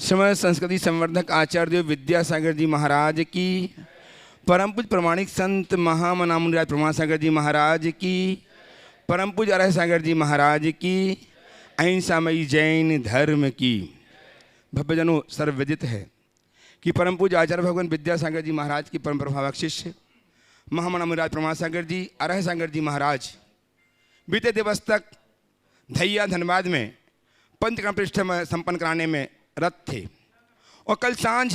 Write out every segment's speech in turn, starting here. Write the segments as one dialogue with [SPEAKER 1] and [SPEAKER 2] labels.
[SPEAKER 1] श्रीमद संस्कृति संवर्धक आचार्य विद्यासागर जी महाराज की, परम पूज्य प्रमाणिक संत महामनामुनिराज प्रमासागर जी महाराज की, परम पूज्य अरह सागर जी महाराज की, अहिंसामयी जैन धर्म की। भव्यजनों सर्वविदित है कि परम पूज्य आचार्य भगवान विद्यासागर जी महाराज की परम प्रभावक शिष्य महामनामुनिराज प्रमासागर जी, अरह सागर जी महाराज बीते दिवस तक धैया धनबाद में पंचकर्म प्रतिष्ठा संपन्न कराने में रत थे और कल सांझ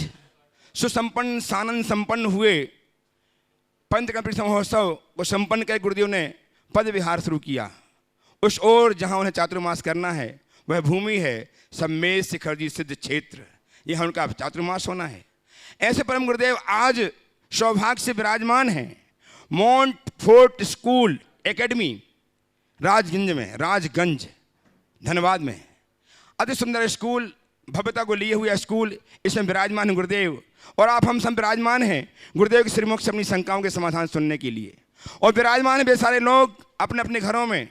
[SPEAKER 1] सुसंपन्न सानंद संपन्न हुए पंचकर्म प्रतिष्ठा महोत्सव को संपन्न कर गुरुदेव ने पद विहार शुरू किया। उस ओर जहां उन्हें चातुर्मास करना है वह भूमि है सम्मेद शिखर जी सिद्ध क्षेत्र, यह उनका चातुर्मास होना है। ऐसे परम गुरुदेव आज सौभाग्य से विराजमान हैं mount fort school academy Rajganj Dhanbad में। अति सुंदर स्कूल, भव्यता को लिए हुए स्कूल, इसमें विराजमान है गुरुदेव और आप हम सब विराजमान हैं गुरुदेव के श्रीमुख से अपनी शंकाओं के समाधान सुनने के लिए। और विराजमान है वे सारे लोग अपने अपने घरों में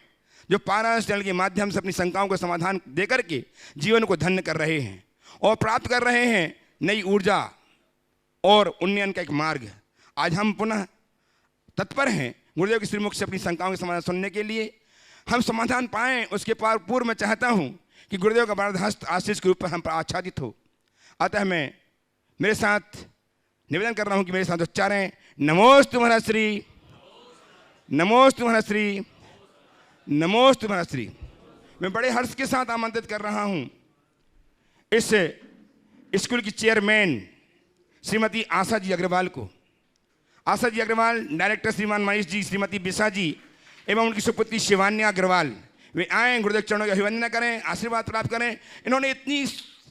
[SPEAKER 1] जो पारायण चैनल के माध्यम से अपनी शंकाओं को समाधान देकर के जीवन को धन्य कर रहे हैं और प्राप्त कर रहे हैं नई ऊर्जा और उन्नयन का एक मार्ग। आज हम पुनः तत्पर हैं गुरुदेव के श्रीमुख से अपनी शंकाओं के समाधान सुनने के लिए। हम समाधान पाएँ उसके पूर्व मैं चाहता हूँ कि गुरुदेव का वरदहस्त आशीष के ऊपर हम पर आच्छादित हो। अतः मैं मेरे साथ निवेदन कर रहा हूँ कि मेरे साथ उच्चारें नमोस्तु महाराज श्री, नमोस्तु महाराज श्री, नमोस्तु महाराज श्री। मैं बड़े हर्ष के साथ आमंत्रित कर रहा हूँ इस स्कूल की चेयरमैन श्रीमती आशा जी अग्रवाल को। आशा जी अग्रवाल, डायरेक्टर श्रीमान मनीष जी, श्रीमती बिशा जी एवं उनकी सुपुत्री शिवान्या अग्रवाल, वे आएँ गुरुदेव के चरणों की अभिवंदना करें, आशीर्वाद प्राप्त करें। इन्होंने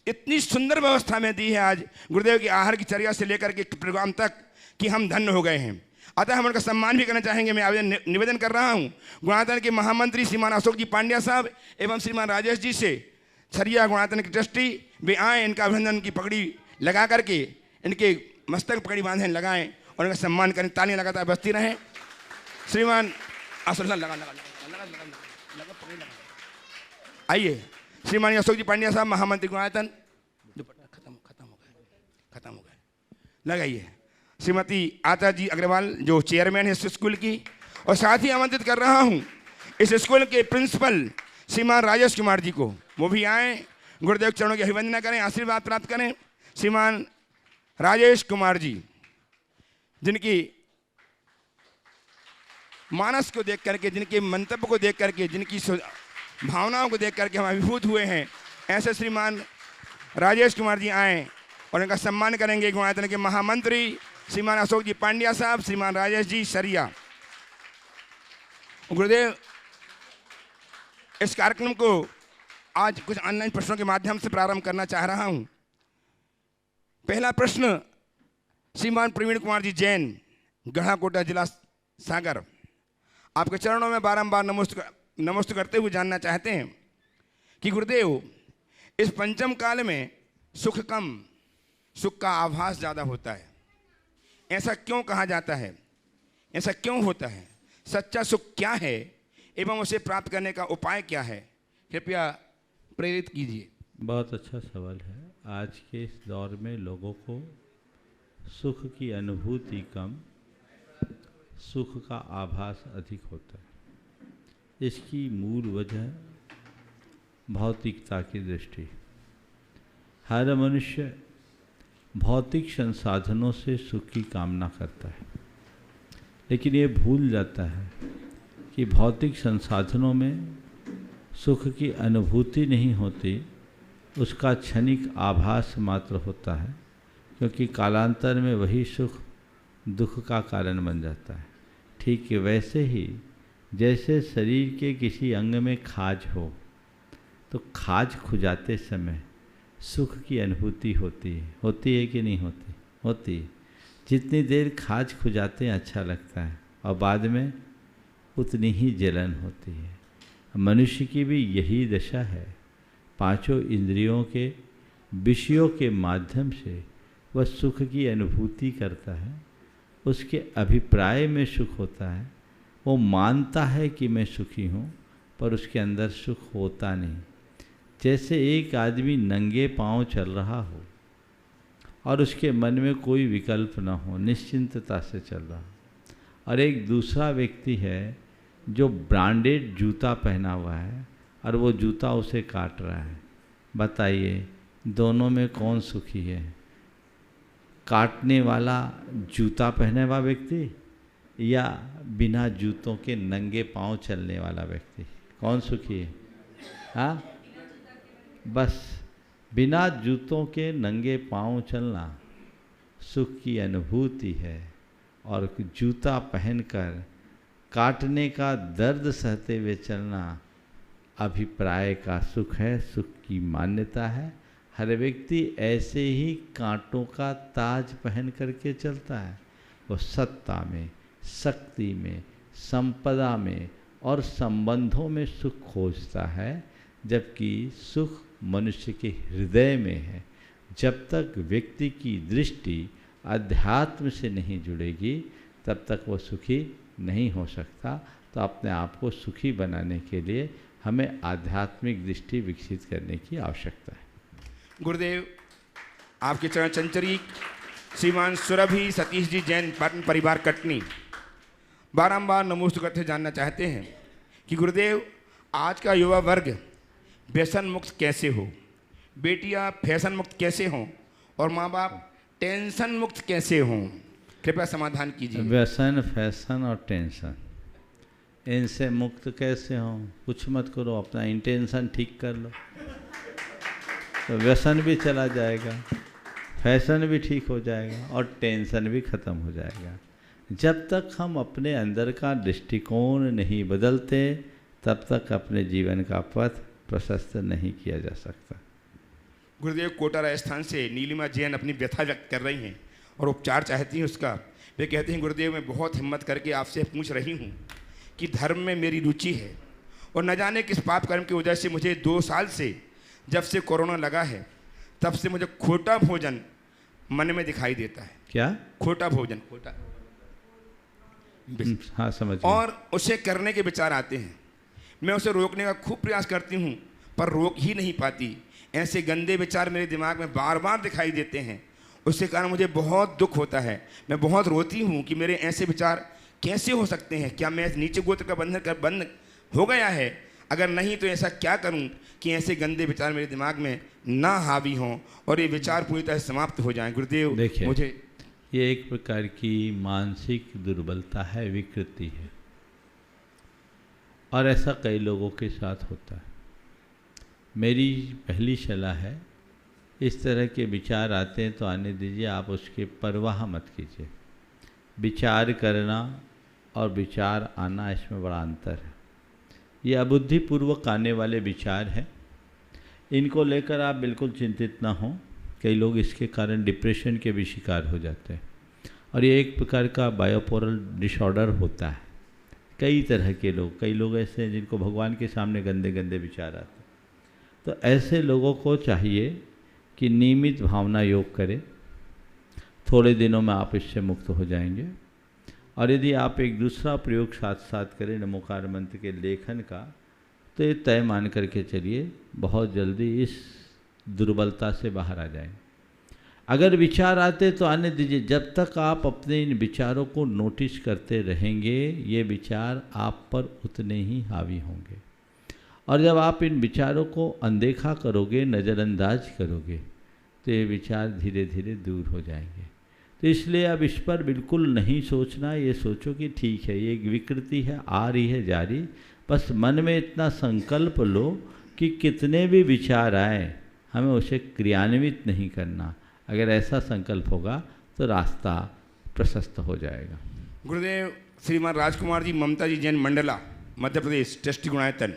[SPEAKER 1] इतनी सुंदर व्यवस्था में दी है आज गुरुदेव की आहार की चर्या से लेकर के प्रोग्राम तक कि हम धन्य हो गए हैं। अतः हम उनका सम्मान भी करना चाहेंगे। मैं आवेदन निवेदन कर रहा हूँ गुणातन के महामंत्री श्रीमान अशोक जी पांड्या साहब एवं श्रीमान राजेश जी से, छरिया गुणातन के ट्रस्टी, वे आएँ, इनका अभिनंदन की पगड़ी लगा करके इनके मस्तक पगड़ी बांधें लगाएँ और इनका सम्मान करें। तालियां लगातार बजती रहें। श्रीमान आइए श्रीमान अशोक जी पांड्या साहब महामंत्री गुणायतन, खत्म हो गए, लगाइए। श्रीमती आशा जी अग्रवाल जो चेयरमैन है इस स्कूल की, और साथ ही आमंत्रित कर रहा हूं इस स्कूल के प्रिंसिपल श्रीमान राजेश कुमार जी को, वो भी आए गुरुदेव के चरणों की अभिवंदना करें, आशीर्वाद प्राप्त करें। श्रीमान राजेश कुमार जी जिनकी मानस को देख करके, जिनके मंतव्य को देख करके, जिनकी भावनाओं को देख करके हम अभिभूत हुए हैं, ऐसे श्रीमान राजेश कुमार जी आए और इनका सम्मान करेंगे गुणायतन के महामंत्री श्रीमान अशोक जी पांड्या साहब, श्रीमान राजेश जी सरिया। गुरुदेव इस कार्यक्रम को आज कुछ ऑनलाइन प्रश्नों के माध्यम से प्रारंभ करना चाह रहा हूं। पहला प्रश्न श्रीमान प्रवीण कुमार जी जैन, गढ़ाकोटा जिला सागर, आपके चरणों में बारंबार नमस्ते करते हुए जानना चाहते हैं कि गुरुदेव इस पंचम काल में सुख कम, सुख का आभास ज़्यादा होता है, ऐसा क्यों कहा जाता है, ऐसा क्यों होता है, सच्चा सुख क्या है एवं उसे प्राप्त करने का उपाय क्या है, कृपया प्रेरित कीजिए।
[SPEAKER 2] बहुत अच्छा सवाल है। आज के इस दौर में लोगों को सुख की अनुभूति कम, सुख का आभास अधिक होता है। इसकी मूल वजह भौतिकता की दृष्टि। हर मनुष्य भौतिक संसाधनों से सुख की कामना करता है, लेकिन ये भूल जाता है कि भौतिक संसाधनों में सुख की अनुभूति नहीं होती, उसका क्षणिक आभास मात्र होता है, क्योंकि कालांतर में वही सुख दुख का कारण बन जाता है। ठीक वैसे ही जैसे शरीर के किसी अंग में खाज हो तो खाज खुजाते समय सुख की अनुभूति होती है कि नहीं होती? होती है। जितनी देर खाज खुजाते हैं अच्छा लगता है और बाद में उतनी ही जलन होती है। मनुष्य की भी यही दशा है। पांचों इंद्रियों के विषयों के माध्यम से वह सुख की अनुभूति करता है, उसके अभिप्राय में सुख होता है, वो मानता है कि मैं सुखी हूँ, पर उसके अंदर सुख होता नहीं। जैसे एक आदमी नंगे पांव चल रहा हो और उसके मन में कोई विकल्प न हो, निश्चिंतता से चल रहा हो, और एक दूसरा व्यक्ति है जो ब्रांडेड जूता पहना हुआ है और वो जूता उसे काट रहा है। बताइए दोनों में कौन सुखी है? काटने वाला जूता पहने हुआ व्यक्ति या बिना जूतों के नंगे पांव चलने वाला व्यक्ति? कौन सुखी है? हाँ, बस बिना जूतों के नंगे पांव चलना सुख की अनुभूति है, और जूता पहनकर काटने का दर्द सहते हुए चलना अभिप्राय का सुख है, सुख की मान्यता है। हर व्यक्ति ऐसे ही कांटों का ताज पहन करके चलता है। वो सत्ता में, शक्ति में, संपदा में और संबंधों में सुख खोजता है, जबकि सुख मनुष्य के हृदय में है। जब तक व्यक्ति की दृष्टि अध्यात्म से नहीं जुड़ेगी तब तक वो सुखी नहीं हो सकता। तो अपने आप को सुखी बनाने के लिए हमें आध्यात्मिक दृष्टि विकसित करने की आवश्यकता है।
[SPEAKER 1] गुरुदेव, आपके चरण चंचरी श्रीमान सुरभि सतीश जी जैन पाटन परिवार कटनी बारंबार नमोस्तु करते जानना चाहते हैं कि गुरुदेव, आज का युवा वर्ग व्यसन मुक्त कैसे हो, बेटियां फैशन मुक्त कैसे हों और माँ बाप टेंशन मुक्त कैसे हों? कृपया समाधान कीजिए।
[SPEAKER 2] व्यसन, फैशन और टेंशन, इनसे मुक्त कैसे हों? कुछ मत करो, अपना इंटेंशन ठीक कर लो तो व्यसन भी चला जाएगा, फैशन भी ठीक हो जाएगा और टेंशन भी खत्म हो जाएगा। जब तक हम अपने अंदर का दृष्टिकोण नहीं बदलते तब तक अपने जीवन का पथ प्रशस्त नहीं किया जा सकता।
[SPEAKER 1] गुरुदेव, कोटा राजस्थान से नीलिमा जैन अपनी व्यथा व्यक्त कर रही हैं और उपचार चाहती हैं उसका। वे कहती हैं, गुरुदेव मैं बहुत हिम्मत करके आपसे पूछ रही हूँ कि धर्म में मेरी रुचि है और न जाने किस पाप कर्म की वजह से मुझे 2 साल से, जब से कोरोना लगा है तब से मुझे खोटा भोजन मन में दिखाई देता है।
[SPEAKER 2] क्या?
[SPEAKER 1] खोटा भोजन, खोटा।
[SPEAKER 2] हाँ, समझ गया।
[SPEAKER 1] और उसे करने के विचार आते हैं। मैं उसे रोकने का खूब प्रयास करती हूँ पर रोक ही नहीं पाती। ऐसे गंदे विचार मेरे दिमाग में बार बार दिखाई देते हैं। उसके कारण मुझे बहुत दुख होता है। मैं बहुत रोती हूँ कि मेरे ऐसे विचार कैसे हो सकते हैं। क्या मैं नीचे गोत्र का बंधन हो गया है? अगर नहीं तो ऐसा क्या करूं कि ऐसे गंदे विचार मेरे दिमाग में ना हावी हों और ये विचार पूरी तरह समाप्त हो जाएं? गुरुदेव,
[SPEAKER 2] देखिए,
[SPEAKER 1] मुझे
[SPEAKER 2] ये एक प्रकार की मानसिक दुर्बलता है, विकृति है, और ऐसा कई लोगों के साथ होता है। मेरी पहली सलाह है, इस तरह के विचार आते हैं तो आने दीजिए, आप उसकी परवाह मत कीजिए। विचार करना और विचार आना, इसमें बड़ा अंतर है। ये अबुद्धिपूर्वक आने वाले विचार हैं, इनको लेकर आप बिल्कुल चिंतित ना हों। कई लोग इसके कारण डिप्रेशन के भी शिकार हो जाते हैं और ये एक प्रकार का बायोपोरल डिसऑर्डर होता है। कई तरह के लोग, कई लोग ऐसे हैं जिनको भगवान के सामने गंदे गंदे विचार आते हैं। तो ऐसे लोगों को चाहिए कि नियमित भावना योग करें। थोड़े दिनों में आप इससे मुक्त हो जाएंगे। और यदि आप एक दूसरा प्रयोग साथ साथ करें नमोकार मंत्र के लेखन का, तो ये तय मान करके चलिए बहुत जल्दी इस दुर्बलता से बाहर आ जाएं। अगर विचार आते तो आने दीजिए। जब तक आप अपने इन विचारों को नोटिस करते रहेंगे, ये विचार आप पर उतने ही हावी होंगे। और जब आप इन विचारों को अनदेखा करोगे, नज़रअंदाज करोगे, तो ये विचार धीरे धीरे दूर हो जाएंगे। तो इसलिए अब इस पर बिल्कुल नहीं सोचना। ये सोचो कि ठीक है, ये एक विकृति है, आ रही है, जा रही। बस मन में इतना संकल्प लो कि कितने भी विचार आए हमें उसे क्रियान्वित नहीं करना। अगर ऐसा संकल्प होगा तो रास्ता प्रशस्त हो जाएगा।
[SPEAKER 1] गुरुदेव, श्रीमान राजकुमार जी ममता जी जैन मंडला मध्य प्रदेश ट्रस्टी गुणायतन,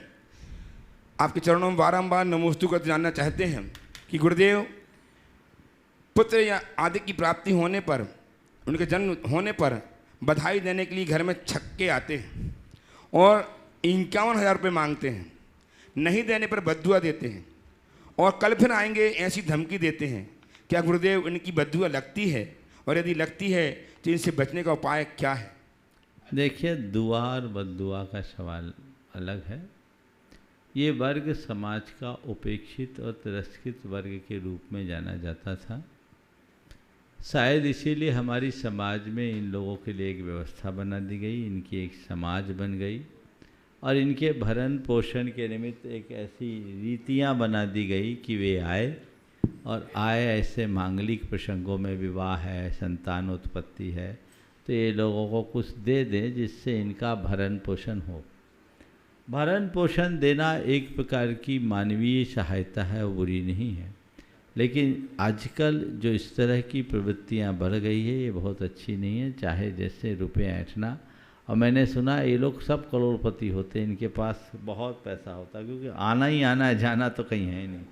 [SPEAKER 1] आपके चरणों में बारंबार नमोस्तु करते जानना चाहते हैं कि गुरुदेव, पुत्र या आदि की प्राप्ति होने पर, उनके जन्म होने पर बधाई देने के लिए घर में छक्के आते हैं और 51,000 रुपये मांगते हैं। नहीं देने पर बद्दुआ देते हैं और कल फिर आएंगे ऐसी धमकी देते हैं। क्या गुरुदेव इनकी बद्दुआ लगती है? और यदि लगती है तो इनसे बचने का उपाय क्या है?
[SPEAKER 2] देखिए, दुआ और बद्दुआ का सवाल अलग है। ये वर्ग समाज का उपेक्षित और तिरस्कृत वर्ग के रूप में जाना जाता था। शायद इसीलिए हमारी समाज में इन लोगों के लिए एक व्यवस्था बना दी गई, इनकी एक समाज बन गई और इनके भरण पोषण के निमित्त एक ऐसी रीतियां बना दी गई कि वे आए और आए ऐसे मांगलिक प्रसंगों में, विवाह है, संतान उत्पत्ति है, तो ये लोगों को कुछ दे दें जिससे इनका भरण पोषण हो। भरण पोषण देना एक प्रकार की मानवीय सहायता है, वो बुरी नहीं है, लेकिन आजकल जो इस तरह की प्रवृत्तियां बढ़ गई है ये बहुत अच्छी नहीं है। चाहे जैसे रुपये ऐंठना, और मैंने सुना ये लोग सब करोड़पति होते हैं, इनके पास बहुत पैसा होता है, क्योंकि आना ही आना है, जाना तो कहीं है ही नहीं।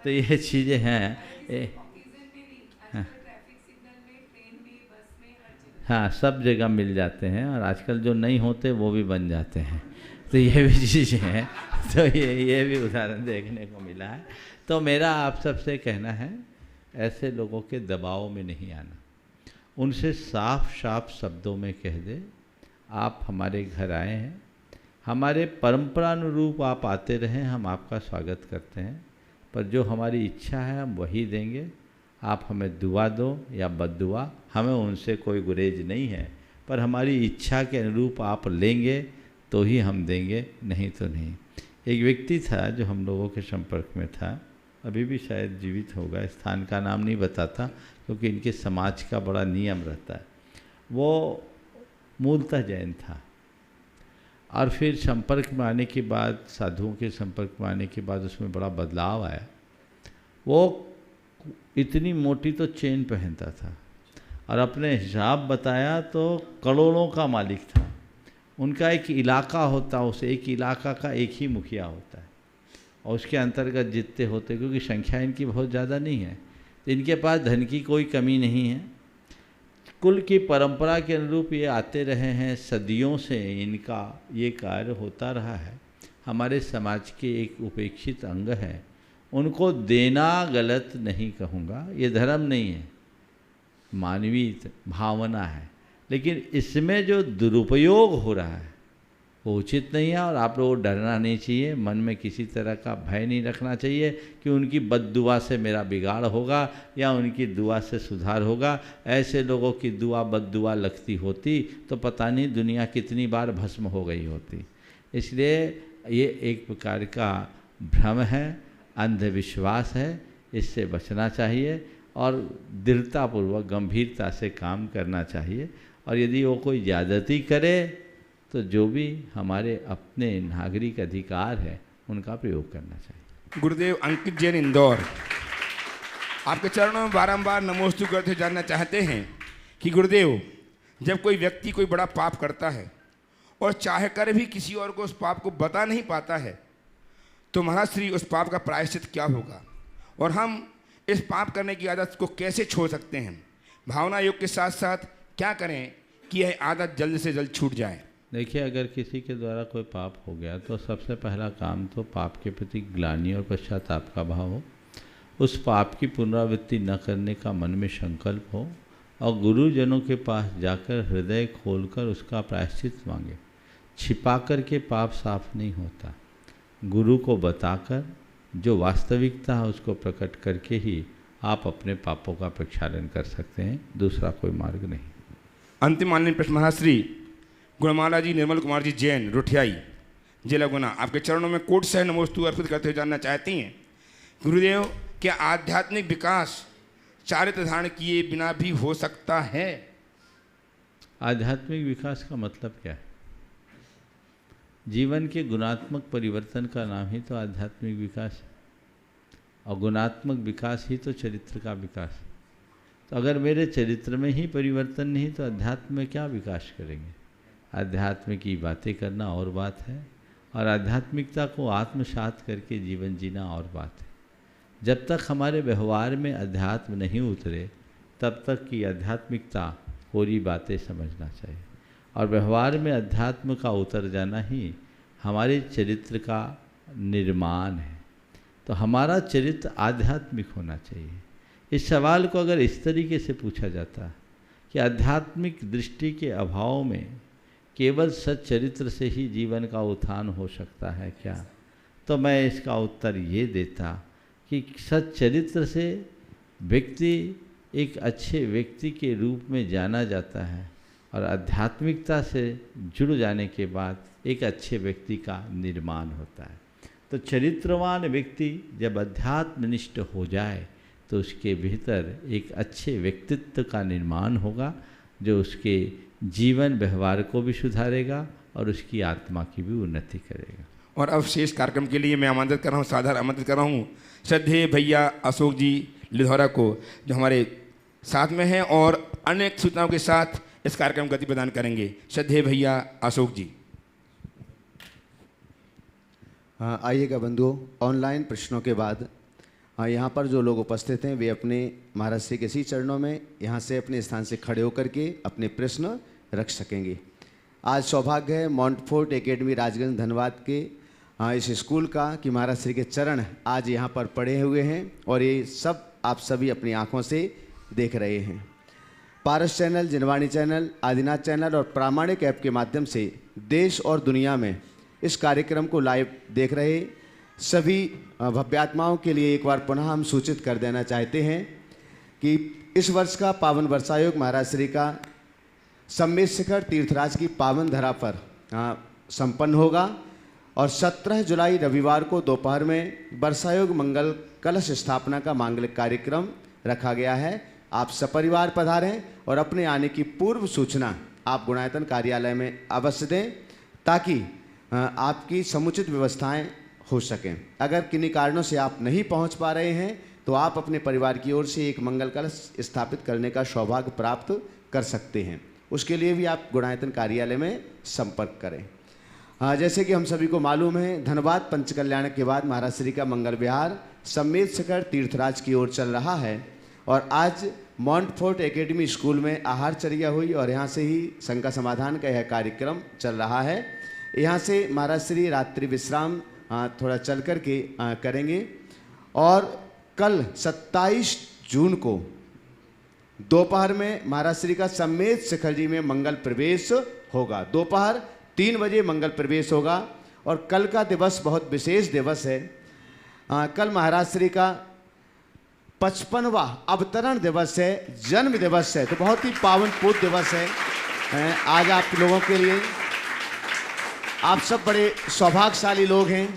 [SPEAKER 2] तो ये चीज़ें हैं। हाँ, सब जगह मिल जाते हैं और आजकल जो नहीं होते वो भी बन जाते हैं, तो ये भी चीज़ें हैं। तो ये भी उदाहरण देखने को मिला है। तो मेरा आप सबसे कहना है, ऐसे लोगों के दबाव में नहीं आना, उनसे साफ साफ शब्दों में कह दे, आप हमारे घर आए हैं, हमारे परंपरानुरूप आप आते रहें, हम आपका स्वागत करते हैं, पर जो हमारी इच्छा है हम वही देंगे। आप हमें दुआ दो या बद्दुआ, हमें उनसे कोई गुरेज नहीं है, पर हमारी इच्छा के अनुरूप आप लेंगे तो ही हम देंगे, नहीं तो नहीं। एक व्यक्ति था जो हम लोगों के संपर्क में था, अभी भी शायद जीवित होगा, स्थान का नाम नहीं बताता क्योंकि इनके समाज का बड़ा नियम रहता है। वो मूलतः जैन था और फिर संपर्क में आने के बाद, साधुओं के संपर्क में आने के बाद उसमें बड़ा बदलाव आया। वो इतनी मोटी तो चेन पहनता था और अपने हिसाब बताया तो करोड़ों का मालिक था। उनका एक इलाका होता, उस एक इलाका का एक ही मुखिया होता है और उसके अंतर्गत जितने होते, क्योंकि संख्या इनकी बहुत ज़्यादा नहीं है, तो इनके पास धन की कोई कमी नहीं है। कुल की परंपरा के अनुरूप ये आते रहे हैं, सदियों से इनका ये कार्य होता रहा है। हमारे समाज के एक उपेक्षित अंग है, उनको देना गलत नहीं कहूँगा, ये धर्म नहीं है, मानवीय भावना है, लेकिन इसमें जो दुरुपयोग हो रहा है वो उचित नहीं है और आप लोगों को डरना नहीं चाहिए, मन में किसी तरह का भय नहीं रखना चाहिए कि उनकी बद्दुआ से मेरा बिगाड़ होगा या उनकी दुआ से सुधार होगा। ऐसे लोगों की दुआ बद्दुआ लगती होती तो पता नहीं दुनिया कितनी बार भस्म हो गई होती। इसलिए ये एक प्रकार का भ्रम है, अंधविश्वास है, इससे बचना चाहिए और दृढ़तापूर्वक गंभीरता से काम करना चाहिए। और यदि वो कोई ज़्यादती करे तो जो भी हमारे अपने नागरिक अधिकार है उनका प्रयोग करना चाहिए।
[SPEAKER 1] गुरुदेव अंकित जैन, इंदौर, आपके चरणों में बारंबार नमोस्तु करते हुए जानना चाहते हैं कि गुरुदेव, जब कोई व्यक्ति कोई बड़ा पाप करता है और चाह कर भी किसी और को उस पाप को बता नहीं पाता है, तो महाराज श्री उस पाप का प्रायश्चित क्या होगा और हम इस पाप करने की आदत को कैसे छोड़ सकते हैं? भावना योग के साथ साथ क्या करें कि यह आदत जल्द से जल्द छूट जाए?
[SPEAKER 2] देखिए, अगर किसी के द्वारा कोई पाप हो गया तो सबसे पहला काम तो पाप के प्रति ग्लानि और पश्चाताप का भाव हो, उस पाप की पुनरावृत्ति न करने का मन में संकल्प हो और गुरुजनों के पास जाकर हृदय खोलकर उसका प्रायश्चित मांगे। छिपा कर के पाप साफ नहीं होता, गुरु को बताकर जो वास्तविकता है उसको प्रकट करके ही आप अपने पापों का प्रक्षालन कर सकते हैं, दूसरा कोई मार्ग नहीं।
[SPEAKER 1] अंतिम माननीय प्रश्न महाराज श्री गुणमाला जी निर्मल कुमार जी जैन, रुठियाई, जिला गुना, आपके चरणों में कोट से नमोस्तु अर्पित करते हुए जानना चाहती हैं, गुरुदेव, क्या आध्यात्मिक विकास चारित्र धारण किए बिना भी हो सकता है?
[SPEAKER 2] आध्यात्मिक विकास का मतलब क्या है? जीवन के गुणात्मक परिवर्तन का नाम ही तो आध्यात्मिक विकास है और गुणात्मक विकास ही तो चरित्र का विकास। तो अगर मेरे चरित्र में ही परिवर्तन नहीं तो अध्यात्म में क्या विकास करेंगे? अध्यात्म की बातें करना और बात है और आध्यात्मिकता को आत्मसात करके जीवन जीना और बात है। जब तक हमारे व्यवहार में अध्यात्म नहीं उतरे तब तक की आध्यात्मिकता कोरी बातें समझना चाहिए और व्यवहार में अध्यात्म का उतर जाना ही हमारे चरित्र का निर्माण है। तो हमारा चरित्र आध्यात्मिक होना चाहिए। इस सवाल को अगर इस तरीके से पूछा जाता कि आध्यात्मिक दृष्टि के अभाव में केवल सच्चरित्र से ही जीवन का उत्थान हो सकता है क्या, तो मैं इसका उत्तर ये देता कि सच्चरित्र से व्यक्ति एक अच्छे व्यक्ति के रूप में जाना जाता है और आध्यात्मिकता से जुड़ जाने के बाद एक अच्छे व्यक्ति का निर्माण होता है। तो चरित्रवान व्यक्ति जब अध्यात्मनिष्ठ हो जाए तो उसके भीतर एक अच्छे व्यक्तित्व का निर्माण होगा जो उसके जीवन व्यवहार को भी सुधारेगा और उसकी आत्मा की भी उन्नति करेगा।
[SPEAKER 1] और अब शेष कार्यक्रम के लिए मैं आमंत्रित कर रहा हूँ, सादर आमंत्रित कर रहा हूँ श्रद्धेय भैया अशोक जी लिधौरा को, जो हमारे साथ में हैं और अनेक सूचनाओं के साथ इस कार्यक्रम को गति प्रदान करेंगे। श्रद्धेय भैया अशोक जी।
[SPEAKER 3] आइएगा बंधुओं, ऑनलाइन प्रश्नों के बाद यहाँ पर जो लोग उपस्थित हैं वे अपने महाराज श्री के श्री चरणों में यहाँ से अपने स्थान से खड़े होकर के अपने प्रश्न रख सकेंगे। आज सौभाग्य है मॉन्टफोर्ट एकेडमी राजगंज धनबाद के इस स्कूल का कि महाराज श्री के चरण आज यहाँ पर पड़े हुए हैं और ये सब आप सभी अपनी आँखों से देख रहे हैं। पारस चैनल, जिनवाणी चैनल, आदिनाथ चैनल और प्रामाणिक ऐप के माध्यम से देश और दुनिया में इस कार्यक्रम को लाइव देख रहे सभी भव्यात्माओं के लिए एक बार पुनः हम सूचित कर देना चाहते हैं कि इस वर्ष का पावन वर्षायोग महाराज श्री का सम्मेद शिखर तीर्थराज की पावन धरा पर संपन्न होगा और 17 जुलाई रविवार को दोपहर में वर्षायोग मंगल कलश स्थापना का मांगलिक कार्यक्रम रखा गया है। आप सपरिवार पधारें और अपने आने की पूर्व सूचना आप गुणायतन कार्यालय में अवश्य दें ताकि आपकी समुचित व्यवस्थाएं हो सकें। अगर किन्हीं कारणों से आप नहीं पहुंच पा रहे हैं तो आप अपने परिवार की ओर से एक मंगल कलश स्थापित करने का सौभाग्य प्राप्त कर सकते हैं। उसके लिए भी आप गुणायतन कार्यालय में संपर्क करें। जैसे कि हम सभी को मालूम है, धनबाद पंचकल्याण के बाद महाराज श्री का मंगल विहार सम्मेद शिखर तीर्थराज की ओर चल रहा है और आज मॉन्टफोर्ट एकेडमी स्कूल में आहारचर्या हुई और यहाँ से ही शंका समाधान का यह कार्यक्रम चल रहा है। यहाँ से महाराज श्री रात्रि विश्राम थोड़ा चल कर के करेंगे और कल 27 जून को दोपहर में महाराज श्री का सम्मेद शिखर जी में मंगल प्रवेश होगा। दोपहर 3 बजे मंगल प्रवेश होगा और कल का दिवस बहुत विशेष दिवस है। कल महाराज श्री का 55वां अवतरण दिवस है, जन्म दिवस है, तो बहुत ही पावन पूत दिवस है। आज आप लोगों के लिए आप सब बड़े सौभाग्यशाली लोग हैं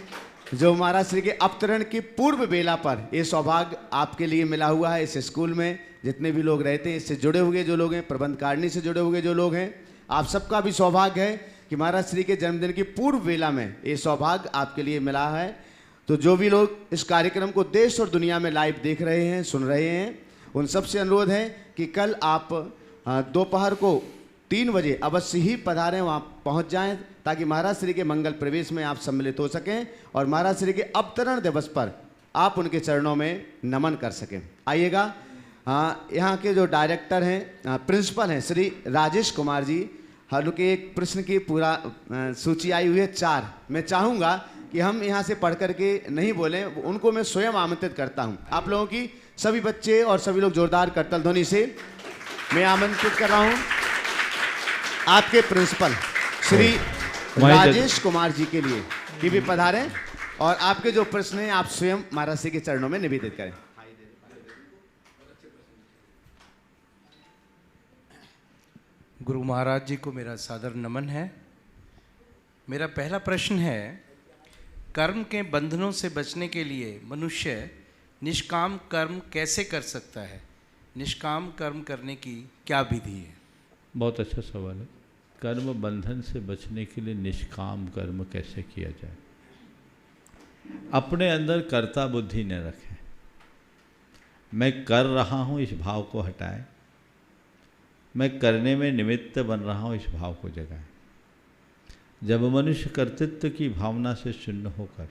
[SPEAKER 3] जो महाराज श्री के अवतरण की पूर्व बेला पर ये सौभाग्य आपके लिए मिला हुआ है। इस स्कूल में जितने भी लोग रहते हैं, इससे जुड़े हुए जो लोग हैं, प्रबंधकारिणी से जुड़े हुए जो लोग हैं, आप सबका भी सौभाग्य है कि महाराज श्री के जन्मदिन की पूर्व बेला में ये सौभाग्य आपके लिए मिला है। तो जो भी लोग इस कार्यक्रम को देश और दुनिया में लाइव देख रहे हैं, सुन रहे हैं, उन सबसे अनुरोध है कि कल आप दोपहर को 3 बजे अवश्य ही पधारें, वहाँ पहुँच जाएं ताकि महाराज श्री के मंगल प्रवेश में आप सम्मिलित हो सकें और महाराज श्री के अवतरण दिवस पर आप उनके चरणों में नमन कर सकें। आइएगा, यहाँ के जो डायरेक्टर हैं, प्रिंसिपल हैं श्री राजेश कुमार जी, हालांकि एक प्रश्न की पूरा सूची आई हुई है 4। मैं चाहूँगा कि हम यहाँ से पढ़ करके नहीं बोलें, उनको मैं स्वयं आमंत्रित करता हूँ। आप लोगों की सभी बच्चे और सभी लोग जोरदार करतल ध्वनि से मैं आमंत्रित कर रहा हूँ आपके प्रिंसिपल श्री राजेश कुमार जी के लिए कि भी पधारें और आपके जो प्रश्न हैं आप स्वयं महाराज श्री के चरणों में निवेदित करें।
[SPEAKER 4] गुरु महाराज जी को मेरा सादर नमन है। मेरा पहला प्रश्न है, कर्म के बंधनों से बचने के लिए मनुष्य निष्काम कर्म कैसे कर सकता है? निष्काम कर्म करने की क्या विधि है?
[SPEAKER 2] बहुत अच्छा सवाल है। कर्म बंधन से बचने के लिए निष्काम कर्म कैसे किया जाए? अपने अंदर कर्ता बुद्धि न रखें। मैं कर रहा हूँ इस भाव को हटाएं, मैं करने में निमित्त बन रहा हूँ इस भाव को जगाएं। जब मनुष्य कर्तृत्व की भावना से शून्य होकर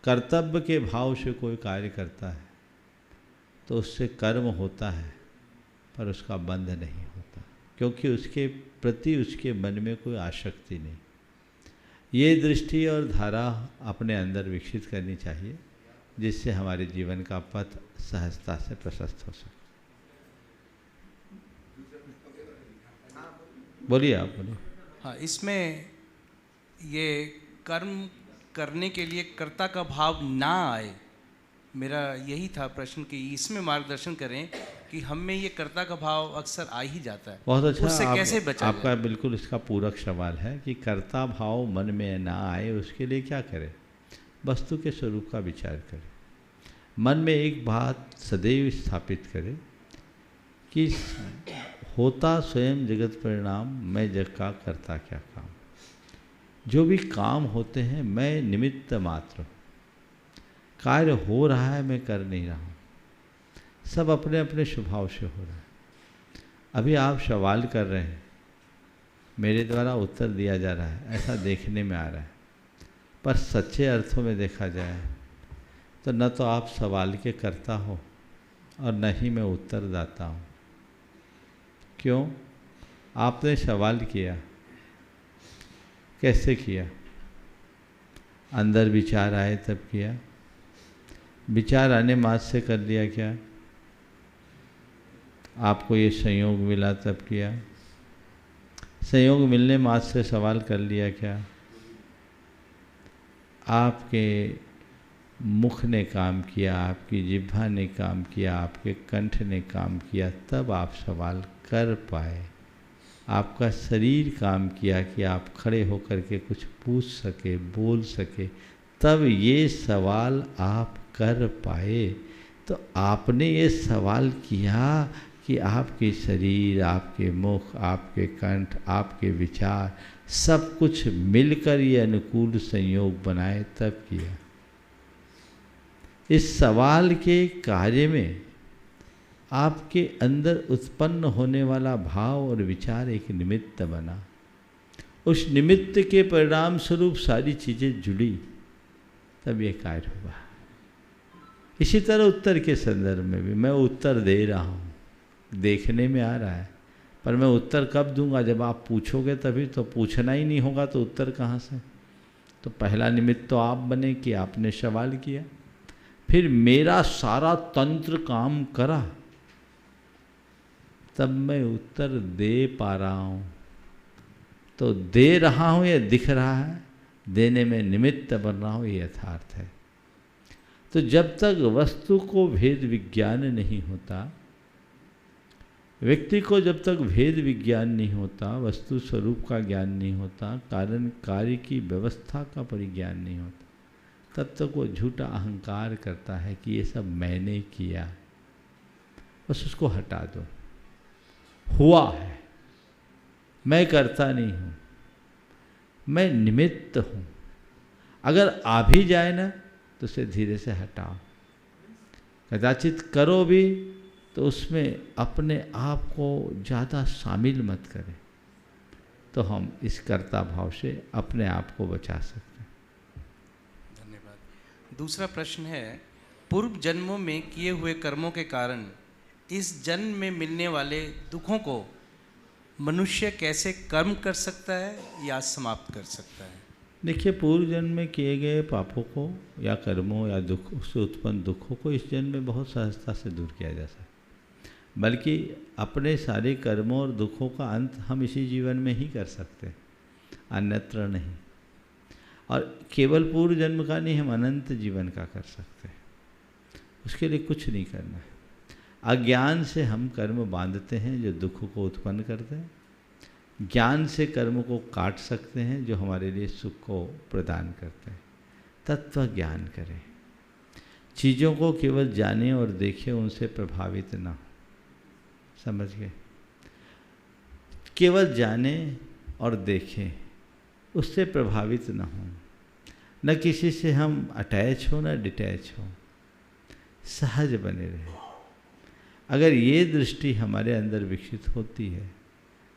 [SPEAKER 2] कर्तव्य के भाव से कोई कार्य करता है तो उससे कर्म होता है पर उसका बंध नहीं होता, क्योंकि उसके प्रति उसके मन में कोई आसक्ति नहीं। ये दृष्टि और धारा अपने अंदर विकसित करनी चाहिए जिससे हमारे जीवन का पथ सहजता से प्रशस्त हो सके। बोलिए आप, बोलिए।
[SPEAKER 4] हाँ, इसमें ये कर्म करने के लिए कर्ता का भाव ना आए, मेरा यही था प्रश्न कि इसमें मार्गदर्शन करें कि हम में ये कर्ता का भाव अक्सर आ ही जाता है।
[SPEAKER 2] बहुत अच्छा।
[SPEAKER 4] उससे कैसे बचा
[SPEAKER 2] आपका
[SPEAKER 4] जाए?
[SPEAKER 2] बिल्कुल इसका पूरक सवाल है कि कर्ता भाव मन में ना आए उसके लिए क्या करें। वस्तु के स्वरूप का विचार करें। मन में एक बात सदैव स्थापित करें कि होता स्वयं जगत परिणाम, मैं जग का करता क्या काम। जो भी काम होते हैं मैं निमित्त मात्र हूँ। कार्य हो रहा है, मैं कर नहीं रहा हूँ। सब अपने अपने स्वभाव से हो रहा है। अभी आप सवाल कर रहे हैं, मेरे द्वारा उत्तर दिया जा रहा है, ऐसा देखने में आ रहा है, पर सच्चे अर्थों में देखा जाए तो न तो आप सवाल के करता हो और न ही मैं उत्तरदाता हूँ। क्यों? आपने सवाल किया, कैसे किया? अंदर विचार आए तब किया? विचार आने मात्र से कर लिया क्या? आपको ये संयोग मिला तब किया? संयोग मिलने मात्र से सवाल कर लिया क्या? आपके मुख ने काम किया, आपकी जिह्वा ने काम किया, आपके कंठ ने काम किया, तब आप सवाल कर पाए। आपका शरीर काम किया कि आप खड़े होकर के कुछ पूछ सके, बोल सके, तब ये सवाल आप कर पाए। तो आपने ये सवाल किया कि आपके शरीर, आपके मुख, आपके कंठ, आपके विचार सब कुछ मिलकर ये अनुकूल संयोग बनाए, तब किया। इस सवाल के कार्य में आपके अंदर उत्पन्न होने वाला भाव और विचार एक निमित्त बना। उस निमित्त के परिणाम स्वरूप सारी चीज़ें जुड़ी, तब ये कार्य हुआ। इसी तरह उत्तर के संदर्भ में भी मैं उत्तर दे रहा हूँ, देखने में आ रहा है, पर मैं उत्तर कब दूंगा? जब आप पूछोगे तभी तो। पूछना ही नहीं होगा तो उत्तर कहाँ से? तो पहला निमित्त तो आप बने कि आपने सवाल किया, फिर मेरा सारा तंत्र काम करा, तब मैं उत्तर दे पा रहा हूँ। तो दे रहा हूँ ये दिख रहा है, देने में निमित्त बन रहा हूँ ये यथार्थ है। तो जब तक वस्तु को भेद विज्ञान नहीं होता, व्यक्ति को जब तक भेद विज्ञान नहीं होता, वस्तु स्वरूप का ज्ञान नहीं होता, कारण कार्य की व्यवस्था का परिज्ञान नहीं होता, तब तक वो झूठा अहंकार करता है कि ये सब मैंने किया। बस उसको हटा दो। हुआ है, मैं करता नहीं हूँ, मैं निमित्त हूँ। अगर आ भी जाए ना तो उसे धीरे से हटाओ। कदाचित करो भी तो उसमें अपने आप को ज़्यादा शामिल मत करें, तो हम इस कर्ता भाव से अपने आप को बचा सकते हैं।
[SPEAKER 4] धन्यवाद। दूसरा प्रश्न है, पूर्व जन्मों में किए हुए कर्मों के कारण इस जन्म में मिलने वाले दुखों को मनुष्य कैसे कर्म कर सकता है या समाप्त कर सकता है?
[SPEAKER 2] देखिए, पूर्व जन्म में किए गए पापों को या कर्मों या दुख से उत्पन्न दुखों को इस जन्म में बहुत सहजता से दूर किया जा सकता है। बल्कि अपने सारे कर्मों और दुखों का अंत हम इसी जीवन में ही कर सकते हैं, अन्यत्र नहीं। और केवल पूर्व जन्म का नहीं, हम अनंत जीवन का कर सकते हैं। उसके लिए कुछ नहीं करना है। अज्ञान से हम कर्म बांधते हैं जो दुख को उत्पन्न करते हैं, ज्ञान से कर्म को काट सकते हैं जो हमारे लिए सुख को प्रदान करते हैं। तत्व ज्ञान करें, चीज़ों को केवल जाने और देखें, उनसे प्रभावित ना हो। समझ गए? केवल जाने और देखें, उससे प्रभावित ना हो। न किसी से हम अटैच हो, न डिटैच हो, सहज बने रहे। अगर ये दृष्टि हमारे अंदर विकसित होती है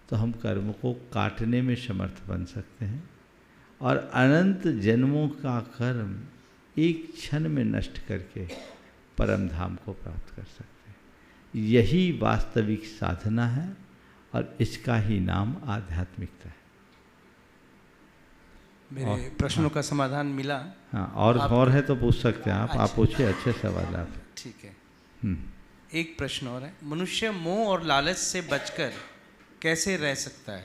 [SPEAKER 2] तो हम कर्म को काटने में समर्थ बन सकते हैं और अनंत जन्मों का कर्म एक क्षण में नष्ट करके परम धाम को प्राप्त कर सकते हैं। यही वास्तविक साधना है और इसका ही नाम आध्यात्मिकता है।
[SPEAKER 4] मेरे प्रश्नों का समाधान मिला?
[SPEAKER 2] हाँ, और है तो पूछ सकते हैं आप।
[SPEAKER 4] अच्छा।
[SPEAKER 2] आप पूछिए, अच्छे सवाल आप।
[SPEAKER 4] ठीक है। एक प्रश्न और है, मनुष्य मोह और लालच से बचकर कैसे रह सकता है?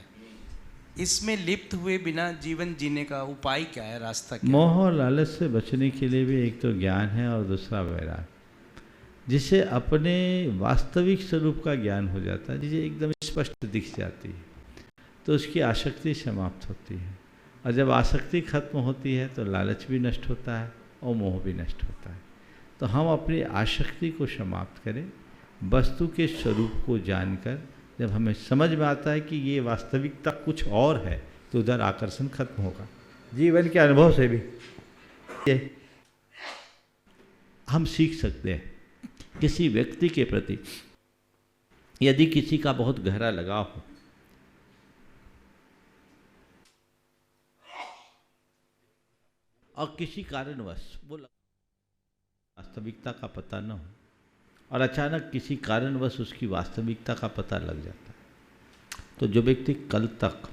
[SPEAKER 4] इसमें लिप्त हुए बिना जीवन जीने का उपाय क्या है, रास्ता क्या है?
[SPEAKER 2] मोह और लालच से बचने के लिए भी एक तो ज्ञान है और दूसरा वैराग, जिसे अपने वास्तविक स्वरूप का ज्ञान हो जाता है, जिसे एकदम स्पष्ट दिख जाती है, तो उसकी आसक्ति समाप्त होती है। और जब आसक्ति खत्म होती है तो लालच भी नष्ट होता है और मोह भी नष्ट होता है। तो हम अपनी आसक्ति को समाप्त करें, वस्तु के स्वरूप को जानकर जब हमें समझ में आता है कि ये वास्तविकता कुछ और है, तो उधर आकर्षण खत्म होगा। जीवन के अनुभव से भी ये हम सीख सकते हैं। किसी व्यक्ति के प्रति यदि किसी का बहुत गहरा लगाव हो, और किसी कारणवश वो वास्तविकता का पता न हो, और अचानक किसी कारणवश उसकी वास्तविकता का पता लग जाता है, तो जो व्यक्ति कल तक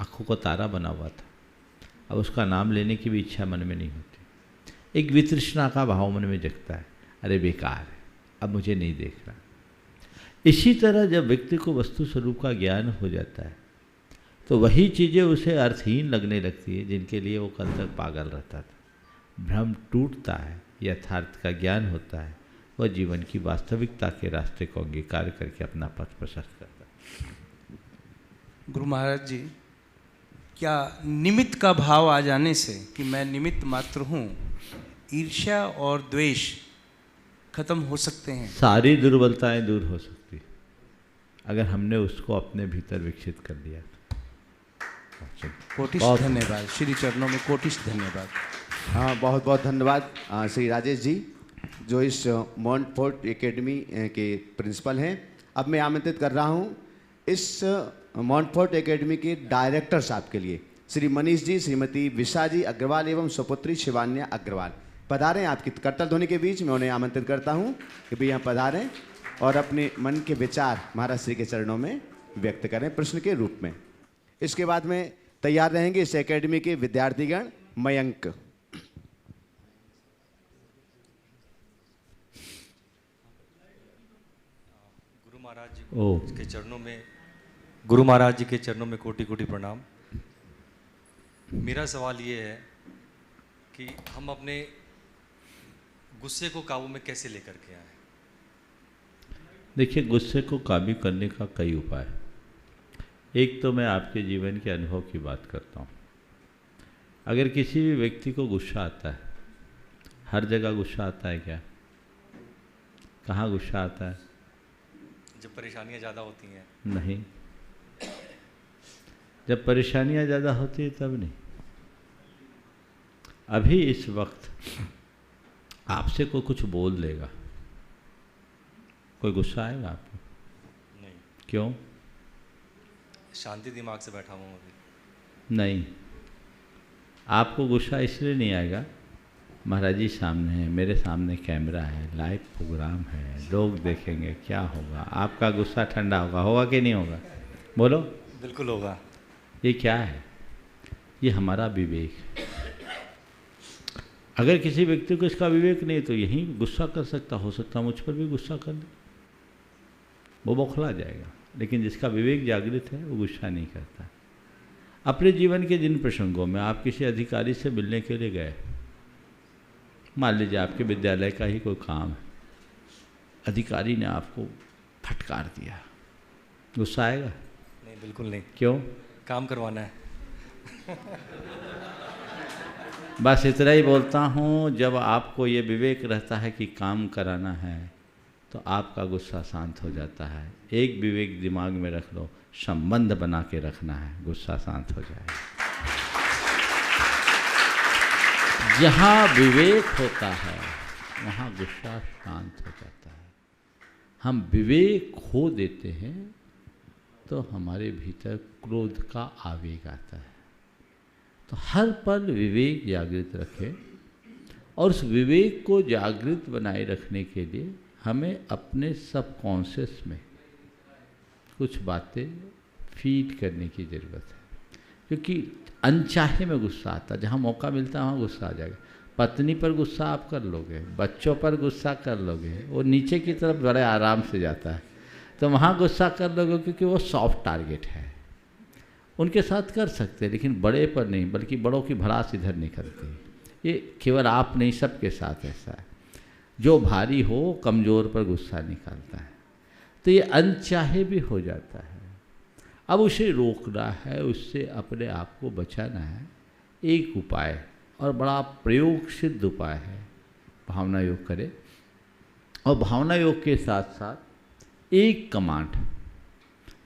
[SPEAKER 2] आँखों को तारा बना हुआ था, अब उसका नाम लेने की भी इच्छा मन में नहीं होती। एक वितृष्णा का भाव मन में जगता है, अरे बेकार है, अब मुझे नहीं देख रहा। इसी तरह जब व्यक्ति को वस्तु स्वरूप का ज्ञान हो जाता है, तो वही चीज़ें उसे अर्थहीन लगने लगती है जिनके लिए वो कल तक पागल रहता था। भ्रम टूटता है, यथार्थ का ज्ञान होता है, वह जीवन की वास्तविकता के रास्ते को अंगीकार करके अपना पथ प्रशस्त करता है।
[SPEAKER 4] गुरु महाराज जी, क्या निमित्त का भाव आ जाने से कि मैं निमित्त मात्र हूँ, ईर्ष्या और द्वेष खत्म हो सकते हैं?
[SPEAKER 2] सारी दुर्बलताएं दूर हो सकती है अगर हमने उसको अपने भीतर विकसित कर लिया।
[SPEAKER 4] कोटिश धन्यवाद, श्री चरणों में कोटिश धन्यवाद।
[SPEAKER 3] हाँ, बहुत बहुत धन्यवाद श्री राजेश जी, जो इस मॉन्टफोर्ट एकेडमी के प्रिंसिपल हैं। अब मैं आमंत्रित कर रहा हूँ इस मॉन्टफोर्ट एकेडमी के डायरेक्टर साहब के लिए श्री मनीष जी, श्रीमती विशा जी अग्रवाल एवं सुपुत्री शिवान्या अग्रवाल पधारें। आपकी करतल ध्वनि के बीच मैं उन्हें आमंत्रित करता हूँ कि भी यहाँ पधारें और अपने मन के विचार महाराज श्री के चरणों में व्यक्त करें प्रश्न के रूप में। इसके बाद में तैयार रहेंगे इस एकेडमी के विद्यार्थीगण। मयंक।
[SPEAKER 5] गुरु महाराज जी के चरणों में, गुरु महाराज जी के चरणों में कोटि कोटि प्रणाम। मेरा सवाल ये है कि हम अपने गुस्से को काबू में कैसे लेकर के आए?
[SPEAKER 2] देखिए, गुस्से को काबू करने का कई उपाय। एक तो मैं आपके जीवन के अनुभव की बात करता हूँ। अगर किसी भी व्यक्ति को गुस्सा आता है, हर जगह गुस्सा आता है क्या? कहाँ गुस्सा आता है?
[SPEAKER 5] जब परेशानियाँ ज़्यादा होती हैं।
[SPEAKER 2] नहीं, जब परेशानियाँ ज़्यादा होती है तब नहीं। अभी इस वक्त आपसे कोई कुछ बोल देगा, कोई गुस्सा आएगा आपको?
[SPEAKER 5] नहीं।
[SPEAKER 2] क्यों?
[SPEAKER 5] शांति दिमाग से बैठा हूँ अभी।
[SPEAKER 2] नहीं, आपको गुस्सा इसलिए नहीं आएगा, महाराज जी सामने है, मेरे सामने कैमरा है, लाइव प्रोग्राम है, लोग देखेंगे, क्या होगा? आपका गुस्सा ठंडा होगा, होगा कि नहीं होगा? बोलो।
[SPEAKER 5] बिल्कुल होगा।
[SPEAKER 2] ये क्या है? ये हमारा विवेक है। अगर किसी व्यक्ति को इसका विवेक नहीं तो यही गुस्सा कर सकता, हो सकता मुझ पर भी गुस्सा कर दे, वो बौखला जाएगा। लेकिन जिसका विवेक जागृत है वो गुस्सा नहीं करता। अपने जीवन के जिन प्रसंगों में आप किसी अधिकारी से मिलने के लिए गए, मान लीजिए आपके विद्यालय का ही कोई काम है, अधिकारी ने आपको फटकार दिया, गुस्सा आएगा?
[SPEAKER 5] नहीं, बिल्कुल नहीं।
[SPEAKER 2] क्यों?
[SPEAKER 5] काम करवाना है।
[SPEAKER 2] बस इतना ही बोलता हूँ, जब आपको ये विवेक रहता है कि काम कराना है तो आपका गुस्सा शांत हो जाता है। एक विवेक दिमाग में रख लो, संबंध बना के रखना है, गुस्सा शांत हो जाएगा। जहाँ विवेक होता है वहाँ गुस्सा शांत हो जाता है। हम विवेक खो देते हैं तो हमारे भीतर क्रोध का आवेग आता है। तो हर पल विवेक जागृत रखें, और उस विवेक को जागृत बनाए रखने के लिए हमें अपने सबकॉन्शियस में कुछ बातें फीड करने की ज़रूरत है। क्योंकि अनचाहे में गुस्सा आता, जहाँ मौका मिलता है वहाँ गुस्सा आ जाएगा। पत्नी पर गुस्सा आप कर लोगे, बच्चों पर गुस्सा कर लोगे, वो नीचे की तरफ बड़े आराम से जाता है, तो वहाँ गुस्सा कर लोगे क्योंकि वो सॉफ्ट टारगेट है। उनके साथ कर सकते हैं, लेकिन बड़े पर नहीं, बल्कि बड़ों की भड़ास इधर निकलती। ये केवल आप नहीं, सबके साथ ऐसा है। जो भारी हो कमज़ोर पर गुस्सा निकालता है, तो ये अनचाहे भी हो जाता है। अब उसे रोकना है, उससे अपने आप को बचाना है। एक उपाय, और बड़ा प्रयोग सिद्ध उपाय है, भावना योग करें। और भावना योग के साथ साथ एक कमांड,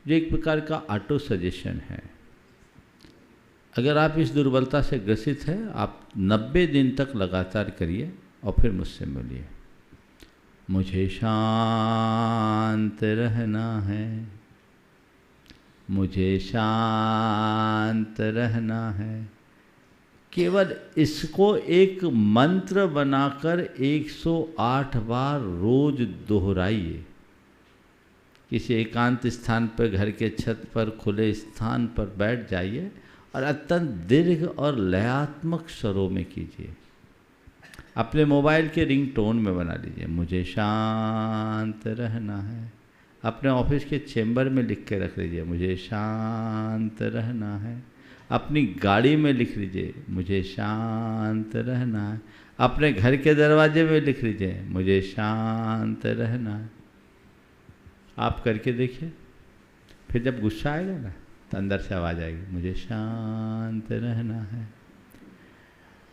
[SPEAKER 2] जो एक प्रकार का ऑटो सजेशन है। अगर आप इस दुर्बलता से ग्रसित हैं, आप 90 दिन तक लगातार करिए और फिर मुझसे मिलिए। मुझे शांत रहना है, मुझे शांत रहना है। केवल इसको एक मंत्र बनाकर 108 बार रोज दोहराइए। किसी एकांत स्थान पर, घर के छत पर, खुले स्थान पर बैठ जाइए और अत्यंत दीर्घ और लयात्मक स्वरों में कीजिए। अपने मोबाइल के रिंगटोन में बना लीजिए, मुझे शांत रहना है। अपने ऑफिस के चेंबर में लिख के रख लीजिए, मुझे शांत रहना है। अपनी गाड़ी में लिख लीजिए, मुझे शांत रहना है। अपने घर के दरवाजे में लिख लीजिए, मुझे शांत रहना है। आप करके देखिए, फिर जब गुस्सा आएगा ना, तो अंदर से आवाज़ आएगी, मुझे शांत रहना है।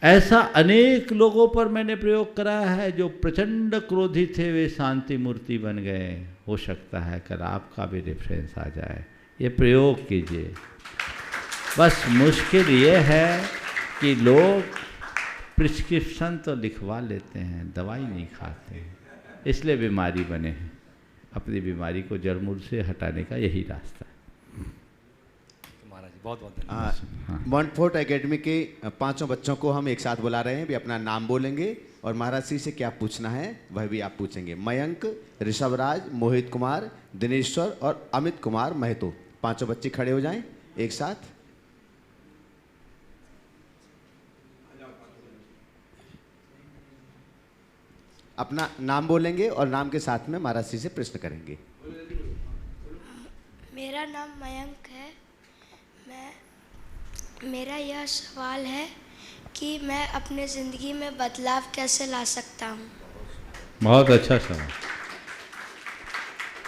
[SPEAKER 2] ऐसा अनेक लोगों पर मैंने प्रयोग कराया है। जो प्रचंड क्रोधी थे, वे शांति मूर्ति बन गए। हो सकता है कल आपका भी रेफरेंस आ जाए। ये प्रयोग कीजिए। बस मुश्किल ये है कि लोग प्रिस्क्रिप्शन तो लिखवा लेते हैं, दवाई नहीं खाते हैं, इसलिए बीमारी बने हैं। अपनी बीमारी को जड़ मूल से हटाने का यही रास्ता है।
[SPEAKER 5] महाराज जी बहुत बहुत धन्यवाद।
[SPEAKER 3] मॉन्टफोर्ट एकेडमी के 5 बच्चों को हम एक साथ बुला रहे हैं। भी अपना नाम बोलेंगे और महाराज श्री से क्या पूछना है वह भी आप पूछेंगे। मयंक, ऋषभराज, मोहित कुमार, दिनेश्वर और अमित कुमार महतो। 5 बच्चे खड़े हो जाएं एक साथ। अपना नाम बोलेंगे और नाम के साथ में महाराज श्री से प्रश्न करेंगे।
[SPEAKER 6] मेरा नाम मयंक है। मेरा यह सवाल है कि मैं अपने ज़िंदगी में बदलाव कैसे ला सकता हूँ।
[SPEAKER 2] बहुत अच्छा सवाल।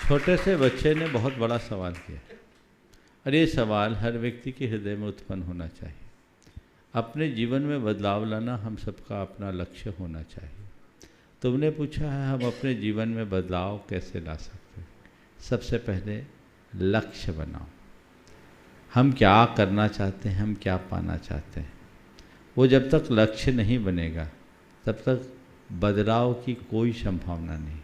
[SPEAKER 2] छोटे से बच्चे ने बहुत बड़ा सवाल किया, और ये सवाल हर व्यक्ति के हृदय में उत्पन्न होना चाहिए। अपने जीवन में बदलाव लाना हम सबका अपना लक्ष्य होना चाहिए। तुमने पूछा है हम अपने जीवन में बदलाव कैसे ला सकते हैं। सबसे पहले लक्ष्य बनाओ। हम क्या करना चाहते हैं, हम क्या पाना चाहते हैं। वो जब तक लक्ष्य नहीं बनेगा तब तक बदलाव की कोई संभावना नहीं।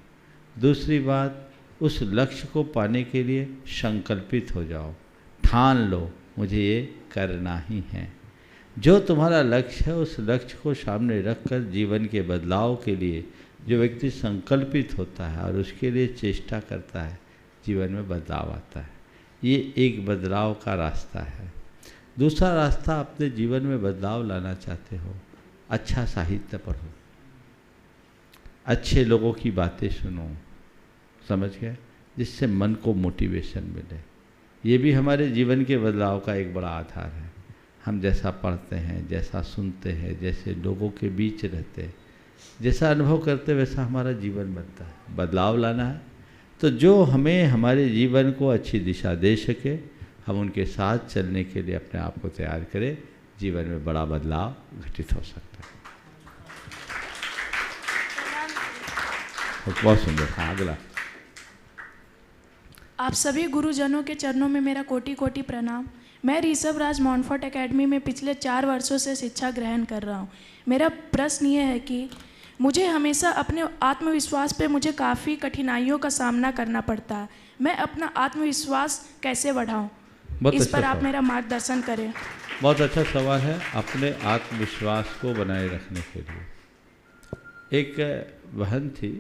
[SPEAKER 2] दूसरी बात, उस लक्ष्य को पाने के लिए संकल्पित हो जाओ, ठान लो मुझे ये करना ही है। जो तुम्हारा लक्ष्य है उस लक्ष्य को सामने रखकर जीवन के बदलाव के लिए जो व्यक्ति संकल्पित होता है और उसके लिए चेष्टा करता है, जीवन में बदलाव आता है। ये एक बदलाव का रास्ता है। दूसरा रास्ता, अपने जीवन में बदलाव लाना चाहते हो, अच्छा साहित्य पढ़ो, अच्छे लोगों की बातें सुनो, समझ गए, जिससे मन को मोटिवेशन मिले। ये भी हमारे जीवन के बदलाव का एक बड़ा आधार है। हम जैसा पढ़ते हैं, जैसा सुनते हैं, जैसे लोगों के बीच रहते हैं, जैसा अनुभव करते वैसा हमारा जीवन बनता है। बदलाव लाना है तो जो हमें हमारे जीवन को अच्छी दिशा दे सके, हम उनके साथ चलने के लिए अपने आप को तैयार करें। जीवन में बड़ा बदलाव घटित हो सकता है। बहुत सुंदर। हाँ, अगला।
[SPEAKER 7] आप सभी गुरुजनों के चरणों में मेरा कोटि कोटि प्रणाम। मैं ऋषभराज मॉन्टफोर्ट एकेडमी में पिछले 4 वर्षों से शिक्षा ग्रहण कर रहा हूँ। मेरा प्रश्न ये है कि मुझे हमेशा अपने आत्मविश्वास पे मुझे काफ़ी कठिनाइयों का सामना करना पड़ता है। मैं अपना आत्मविश्वास कैसे बढ़ाऊँ, इस पर आप मेरा मार्गदर्शन करें।
[SPEAKER 2] बहुत अच्छा सवाल है। अपने आत्मविश्वास को बनाए रखने के लिए एक बहन थी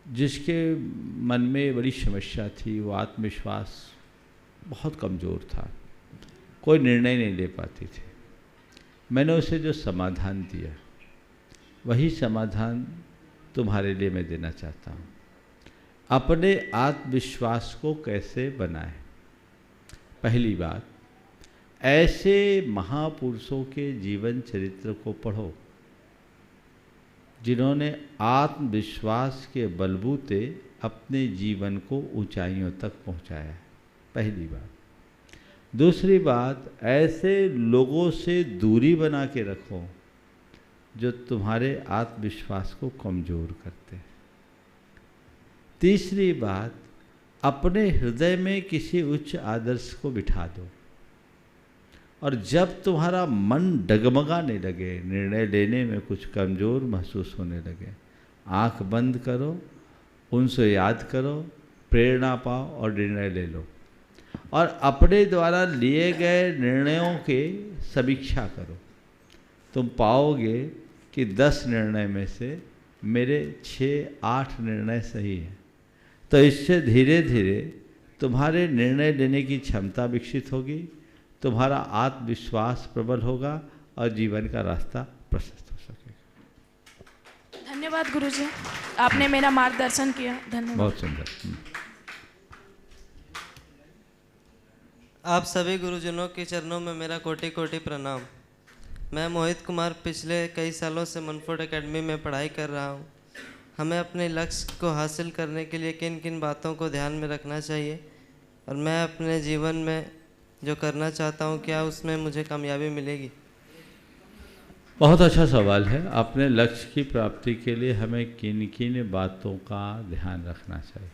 [SPEAKER 2] जिसके मन में बड़ी समस्या थी। वो आत्मविश्वास बहुत कमज़ोर था, कोई निर्णय नहीं ले पाती थी। मैंने उसे जो समाधान दिया वही समाधान तुम्हारे लिए मैं देना चाहता हूँ। अपने आत्मविश्वास को कैसे बनाएं। पहली बात, ऐसे महापुरुषों के जीवन चरित्र को पढ़ो जिन्होंने आत्मविश्वास के बलबूते अपने जीवन को ऊंचाइयों तक पहुंचाया है, पहली बात। दूसरी बात, ऐसे लोगों से दूरी बना के रखो जो तुम्हारे आत्मविश्वास को कमज़ोर करते हैं। तीसरी बात, अपने हृदय में किसी उच्च आदर्श को बिठा दो, और जब तुम्हारा मन डगमगाने लगे, निर्णय लेने में कुछ कमज़ोर महसूस होने लगे, आंख बंद करो, उनसे याद करो, प्रेरणा पाओ और निर्णय ले लो, और अपने द्वारा लिए गए निर्णयों के समीक्षा करो। तुम पाओगे कि 10 निर्णय में से मेरे 6-8 निर्णय सही हैं। तो इससे धीरे धीरे तुम्हारे निर्णय लेने की क्षमता विकसित होगी, तुम्हारा आत्मविश्वास प्रबल होगा और जीवन का रास्ता प्रशस्त हो सकेगा।
[SPEAKER 7] धन्यवाद गुरुजी, आपने मेरा मार्गदर्शन किया। धन्यवाद।
[SPEAKER 2] बहुत सुंदर।
[SPEAKER 8] आप सभी गुरुजनों के चरणों में मेरा कोटि कोटि प्रणाम। मैं मोहित कुमार पिछले कई सालों से मॉनफोर्ट एकेडमी में पढ़ाई कर रहा हूँ। हमें अपने लक्ष्य को हासिल करने के लिए किन किन बातों को ध्यान में रखना चाहिए, और मैं अपने जीवन में जो करना चाहता हूँ क्या उसमें मुझे कामयाबी मिलेगी?
[SPEAKER 2] बहुत अच्छा सवाल है। अपने लक्ष्य की प्राप्ति के लिए हमें किन किन बातों का ध्यान रखना चाहिए।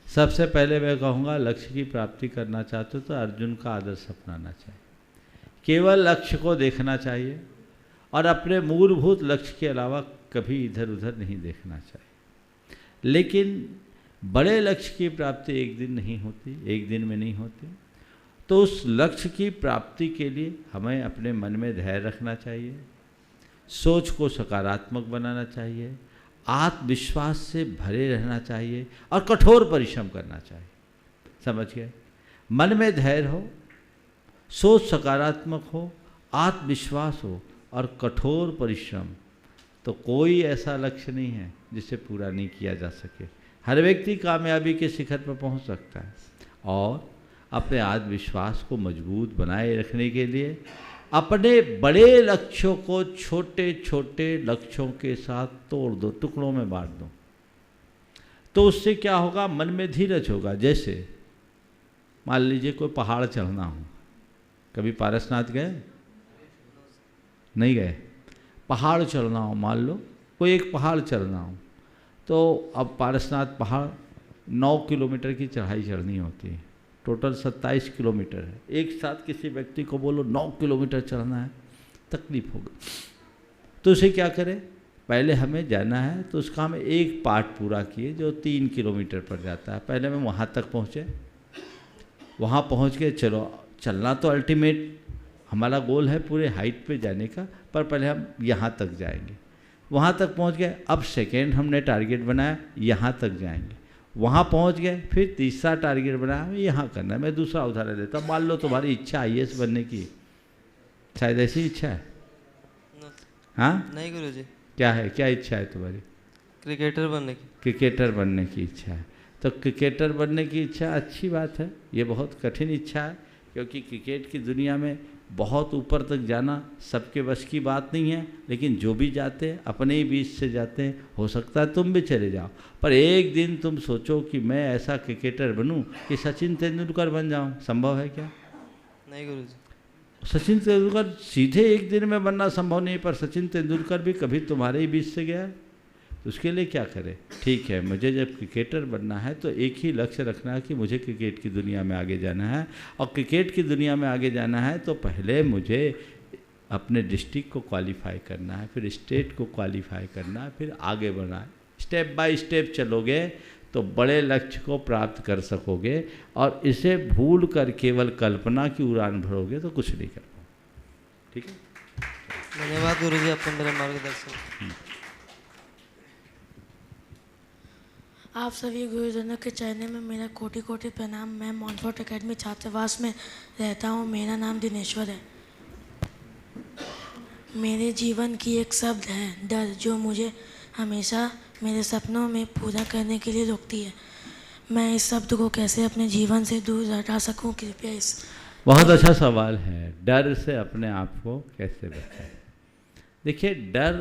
[SPEAKER 2] सबसे पहले मैं कहूँगा, लक्ष्य की प्राप्ति करना चाहते हो तो अर्जुन का आदर्श अपनाना चाहिए। केवल लक्ष्य को देखना चाहिए और अपने मूलभूत लक्ष्य के अलावा कभी इधर उधर नहीं देखना चाहिए। लेकिन बड़े लक्ष्य की प्राप्ति एक दिन नहीं होती, एक दिन में नहीं होती। तो उस लक्ष्य की प्राप्ति के लिए हमें अपने मन में धैर्य रखना चाहिए, सोच को सकारात्मक बनाना चाहिए, आत्मविश्वास से भरे रहना चाहिए और कठोर परिश्रम करना चाहिए। समझ गए? मन में धैर्य हो, सोच सकारात्मक हो, आत्मविश्वास हो और कठोर परिश्रम, तो कोई ऐसा लक्ष्य नहीं है जिसे पूरा नहीं किया जा सके। हर व्यक्ति कामयाबी के शिखर पर पहुंच सकता है। और अपने आत्मविश्वास को मजबूत बनाए रखने के लिए अपने बड़े लक्ष्यों को छोटे छोटे लक्ष्यों के साथ तोड़ दो, टुकड़ों में बांट दो। तो उससे क्या होगा? मन में धीरज होगा। जैसे मान लीजिए कोई पहाड़ चढ़ना हो, कभी पारसनाथ गए? नहीं गए? पहाड़ चढ़ना हो, मान लो कोई एक पहाड़ चढ़ना हो, तो अब पारसनाथ पहाड़ 9 किलोमीटर की चढ़ाई चढ़नी होती है, टोटल 27 किलोमीटर है। एक साथ किसी व्यक्ति को बोलो 9 किलोमीटर चढ़ना है, तकलीफ होगा। तो उसे क्या करें? पहले हमें जाना है तो उसका हम एक पार्ट पूरा किए जो 3 किलोमीटर पर जाता है। पहले हम वहाँ तक पहुँचे, वहाँ पहुँच के चलो चलना तो अल्टीमेट हमारा गोल है पूरे हाइट पे जाने का, पर पहले हम यहाँ तक जाएंगे। वहाँ तक पहुँच गए, अब सेकेंड हमने टारगेट बनाया यहाँ तक जाएंगे। वहाँ पहुँच गए, फिर तीसरा टारगेट बनाया हमें यहाँ करना है। मैं दूसरा उदाहरण देता हूँ। मान लो तुम्हारी इच्छा IAS बनने की, शायद ऐसी इच्छा है? हाँ?
[SPEAKER 8] नहीं गुरुजी।
[SPEAKER 2] क्या है, क्या इच्छा है तुम्हारी?
[SPEAKER 8] क्रिकेटर बनने की।
[SPEAKER 2] क्रिकेटर बनने की इच्छा है। तो क्रिकेटर बनने की इच्छा अच्छी बात है। ये बहुत कठिन इच्छा है, क्योंकि क्रिकेट की दुनिया में बहुत ऊपर तक जाना सबके बस की बात नहीं है। लेकिन जो भी जाते हैं अपने ही बीच से जाते हैं। हो सकता है तुम भी चले जाओ, पर एक दिन तुम सोचो कि मैं ऐसा क्रिकेटर बनूं कि सचिन तेंदुलकर बन जाऊं। संभव है क्या?
[SPEAKER 8] नहीं गुरुजी।
[SPEAKER 2] सचिन तेंदुलकर सीधे एक दिन में बनना संभव नहीं, पर सचिन तेंदुलकर भी कभी तुम्हारे ही बीच से गया है। तो उसके लिए क्या करें? ठीक है, मुझे जब क्रिकेटर बनना है तो एक ही लक्ष्य रखना है कि मुझे क्रिकेट की दुनिया में आगे जाना है। और क्रिकेट की दुनिया में आगे जाना है तो पहले मुझे अपने डिस्ट्रिक्ट को क्वालिफाई करना है, फिर स्टेट को क्वालिफाई करना है, फिर आगे बढ़ना है। स्टेप बाय स्टेप चलोगे तो बड़े लक्ष्य को प्राप्त कर सकोगे। और इसे भूल कर केवल कल्पना की उड़ान भरोगे तो कुछ नहीं कर पाओगे। ठीक है?
[SPEAKER 8] धन्यवाद गुरुजी, आपने मेरा मार्गदर्शन।
[SPEAKER 6] आप सभी गुरुजनों के चरणों में मेरा कोटि कोटि प्रणाम। मैं मॉनफोर्ट एकेडमी छात्रावास में रहता हूँ। मेरा नाम दिनेश्वर है। मेरे जीवन की एक शब्द है डर, जो मुझे हमेशा मेरे सपनों में पूरा करने के लिए रोकती है। मैं इस शब्द को कैसे अपने जीवन से दूर हटा सकूं, कृपया इस।
[SPEAKER 2] बहुत अच्छा सवाल है, डर से अपने आप को कैसे बचाएं। देखिए, डर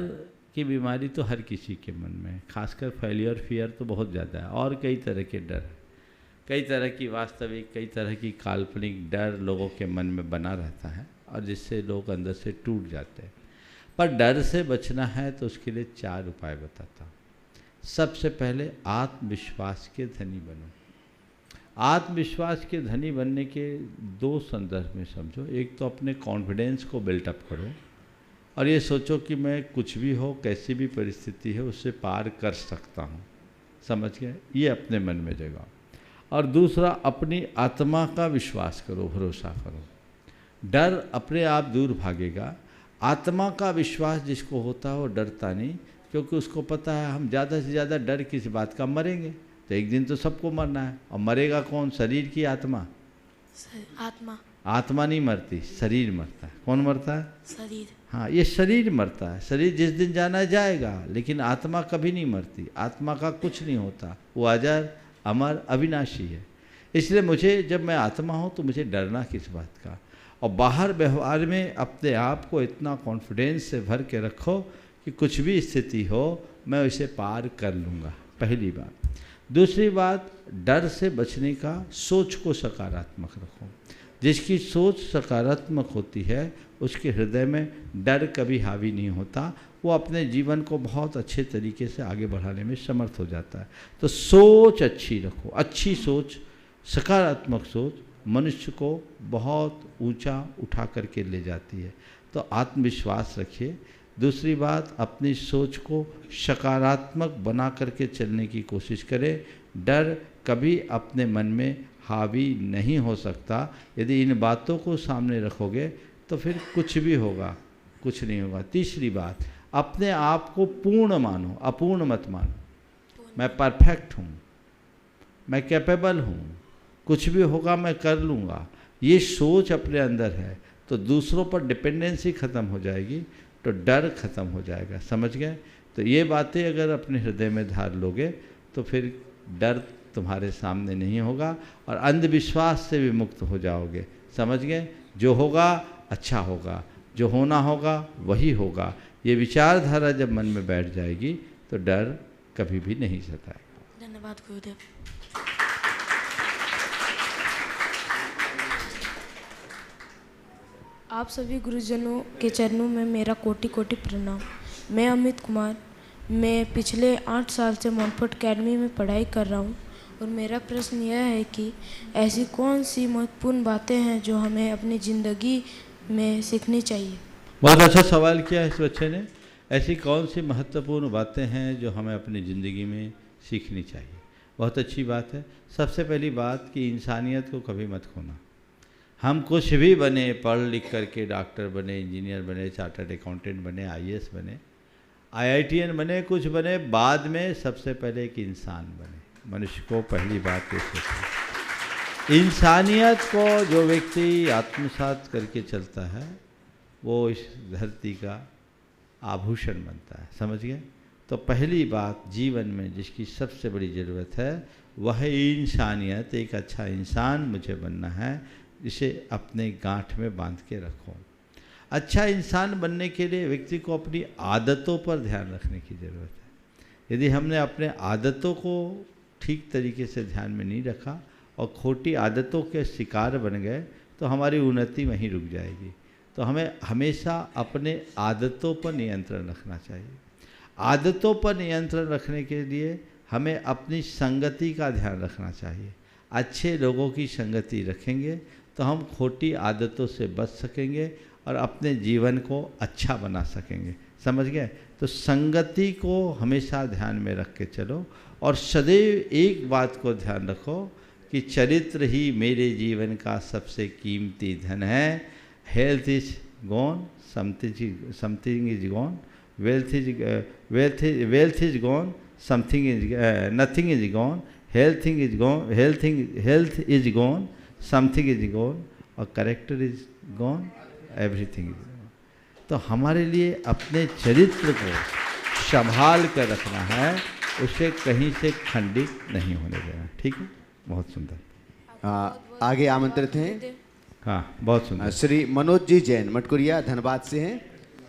[SPEAKER 2] की बीमारी तो हर किसी के मन में है, खासकर फेलियर फियर तो बहुत ज़्यादा है, और कई तरह के डर, कई तरह की वास्तविक, कई तरह की काल्पनिक डर लोगों के मन में बना रहता है और जिससे लोग अंदर से टूट जाते हैं। पर डर से बचना है तो उसके लिए 4 उपाय बताता हूँ। सबसे पहले आत्मविश्वास के धनी बनो। आत्मविश्वास के धनी बनने के 2 संदर्भ में समझो। एक तो अपने कॉन्फिडेंस को बिल्टअप करो और ये सोचो कि मैं कुछ भी हो, कैसी भी परिस्थिति है, उससे पार कर सकता हूँ। समझ गए? ये अपने मन में जगाओ। और दूसरा, अपनी आत्मा का विश्वास करो, भरोसा करो। डर अपने आप दूर भागेगा। आत्मा का विश्वास जिसको होता है वो डरता नहीं, क्योंकि उसको पता है हम ज़्यादा से ज़्यादा डर किस बात का, मरेंगे तो एक दिन तो सबको मरना है। और मरेगा कौन? शरीर की आत्मा?
[SPEAKER 6] आत्मा।
[SPEAKER 2] आत्मा नहीं मरती, शरीर मरता है। कौन मरता है?
[SPEAKER 6] शरीर।
[SPEAKER 2] हाँ, ये शरीर मरता है। शरीर जिस दिन जाना जाएगा, लेकिन आत्मा कभी नहीं मरती। आत्मा का कुछ नहीं होता, वो अजर अमर अविनाशी है। इसलिए मुझे, जब मैं आत्मा हूँ तो मुझे डरना किस बात का। और बाहर व्यवहार में अपने आप को इतना कॉन्फिडेंस से भर के रखो कि कुछ भी स्थिति हो मैं उसे पार कर लूँगा, पहली बात। दूसरी बात, डर से बचने का सोच को सकारात्मक रखो। जिसकी सोच सकारात्मक होती है उसके हृदय में डर कभी हावी नहीं होता, वो अपने जीवन को बहुत अच्छे तरीके से आगे बढ़ाने में समर्थ हो जाता है। तो सोच अच्छी रखो। अच्छी सोच, सकारात्मक सोच मनुष्य को बहुत ऊंचा उठा करके ले जाती है। तो आत्मविश्वास रखिए। दूसरी बात, अपनी सोच को सकारात्मक बना करके चलने की कोशिश करें। डर कभी अपने मन में हावी नहीं हो सकता। यदि इन बातों को सामने रखोगे तो फिर कुछ भी होगा, कुछ नहीं होगा। तीसरी बात, अपने आप को पूर्ण मानो, अपूर्ण मत मानो। मैं परफेक्ट हूँ, मैं कैपेबल हूँ, कुछ भी होगा मैं कर लूँगा। ये सोच अपने अंदर है तो दूसरों पर डिपेंडेंसी ख़त्म हो जाएगी, तो डर ख़त्म हो जाएगा। समझ गए? तो ये बातें अगर अपने हृदय में धार लोगे तो फिर डर तुम्हारे सामने नहीं होगा और अंधविश्वास से भी मुक्त हो जाओगे। समझ गए? जो होगा अच्छा होगा, जो होना होगा वही होगा। ये विचारधारा जब मन में बैठ जाएगी तो डर कभी भी नहीं सताएगा।
[SPEAKER 6] धन्यवाद गुरुदेव।
[SPEAKER 9] आप सभी गुरुजनों के चरणों में मेरा कोटि कोटि प्रणाम। मैं अमित कुमार, मैं पिछले 8 साल से मॉन्फोर्ट एकेडमी में पढ़ाई कर रहा हूँ और मेरा प्रश्न यह है कि ऐसी कौन सी महत्वपूर्ण बातें हैं जो हमें अपनी ज़िंदगी में सीखनी चाहिए।
[SPEAKER 2] बहुत अच्छा सवाल किया इस बच्चे ने। ऐसी कौन सी महत्वपूर्ण बातें हैं जो हमें अपनी ज़िंदगी में सीखनी चाहिए। बहुत अच्छी बात है। सबसे पहली बात कि इंसानियत को कभी मत खोना। हम कुछ भी बने, पढ़ लिख करके डॉक्टर बने, इंजीनियर बने, चार्टर्ड अकाउंटेंट बने, आईएएस बने, आईआईटीएन बने, कुछ बने, बाद में सबसे पहले एक इंसान बने। मनुष्य को पहली बात ये सोचनी। इंसानियत को जो व्यक्ति आत्मसात करके चलता है वो इस धरती का आभूषण बनता है। समझ गए? तो पहली बात जीवन में जिसकी सबसे बड़ी ज़रूरत है वह इंसानियत। एक अच्छा इंसान मुझे बनना है, इसे अपने गांठ में बांध के रखो। अच्छा इंसान बनने के लिए व्यक्ति को अपनी आदतों पर ध्यान रखने की ज़रूरत है। यदि हमने अपने आदतों को ठीक तरीके से ध्यान में नहीं रखा और खोटी आदतों के शिकार बन गए तो हमारी उन्नति वहीं रुक जाएगी। तो हमें हमेशा अपने आदतों पर नियंत्रण रखना चाहिए। आदतों पर नियंत्रण रखने के लिए हमें अपनी संगति का ध्यान रखना चाहिए। अच्छे लोगों की संगति रखेंगे तो हम खोटी आदतों से बच सकेंगे और अपने जीवन को अच्छा बना सकेंगे। समझ गए? तो संगति को हमेशा ध्यान में रख के चलो और सदैव एक बात को ध्यान रखो कि चरित्र ही मेरे जीवन का सबसे कीमती धन है। Health is gone, something is gone, wealth is gone, something is nothing is gone, health is gone, something is gone और character is gone, everything is gone. तो हमारे लिए अपने चरित्र को संभाल कर रखना है, उसे कहीं से खंडित नहीं होने देना। ठीक है? बहुत सुंदर।
[SPEAKER 3] आगे आमंत्रित हैं
[SPEAKER 2] हाँ, बहुत सुंदर।
[SPEAKER 3] श्री मनोज जी जैन, मटकुरिया धनबाद से हैं,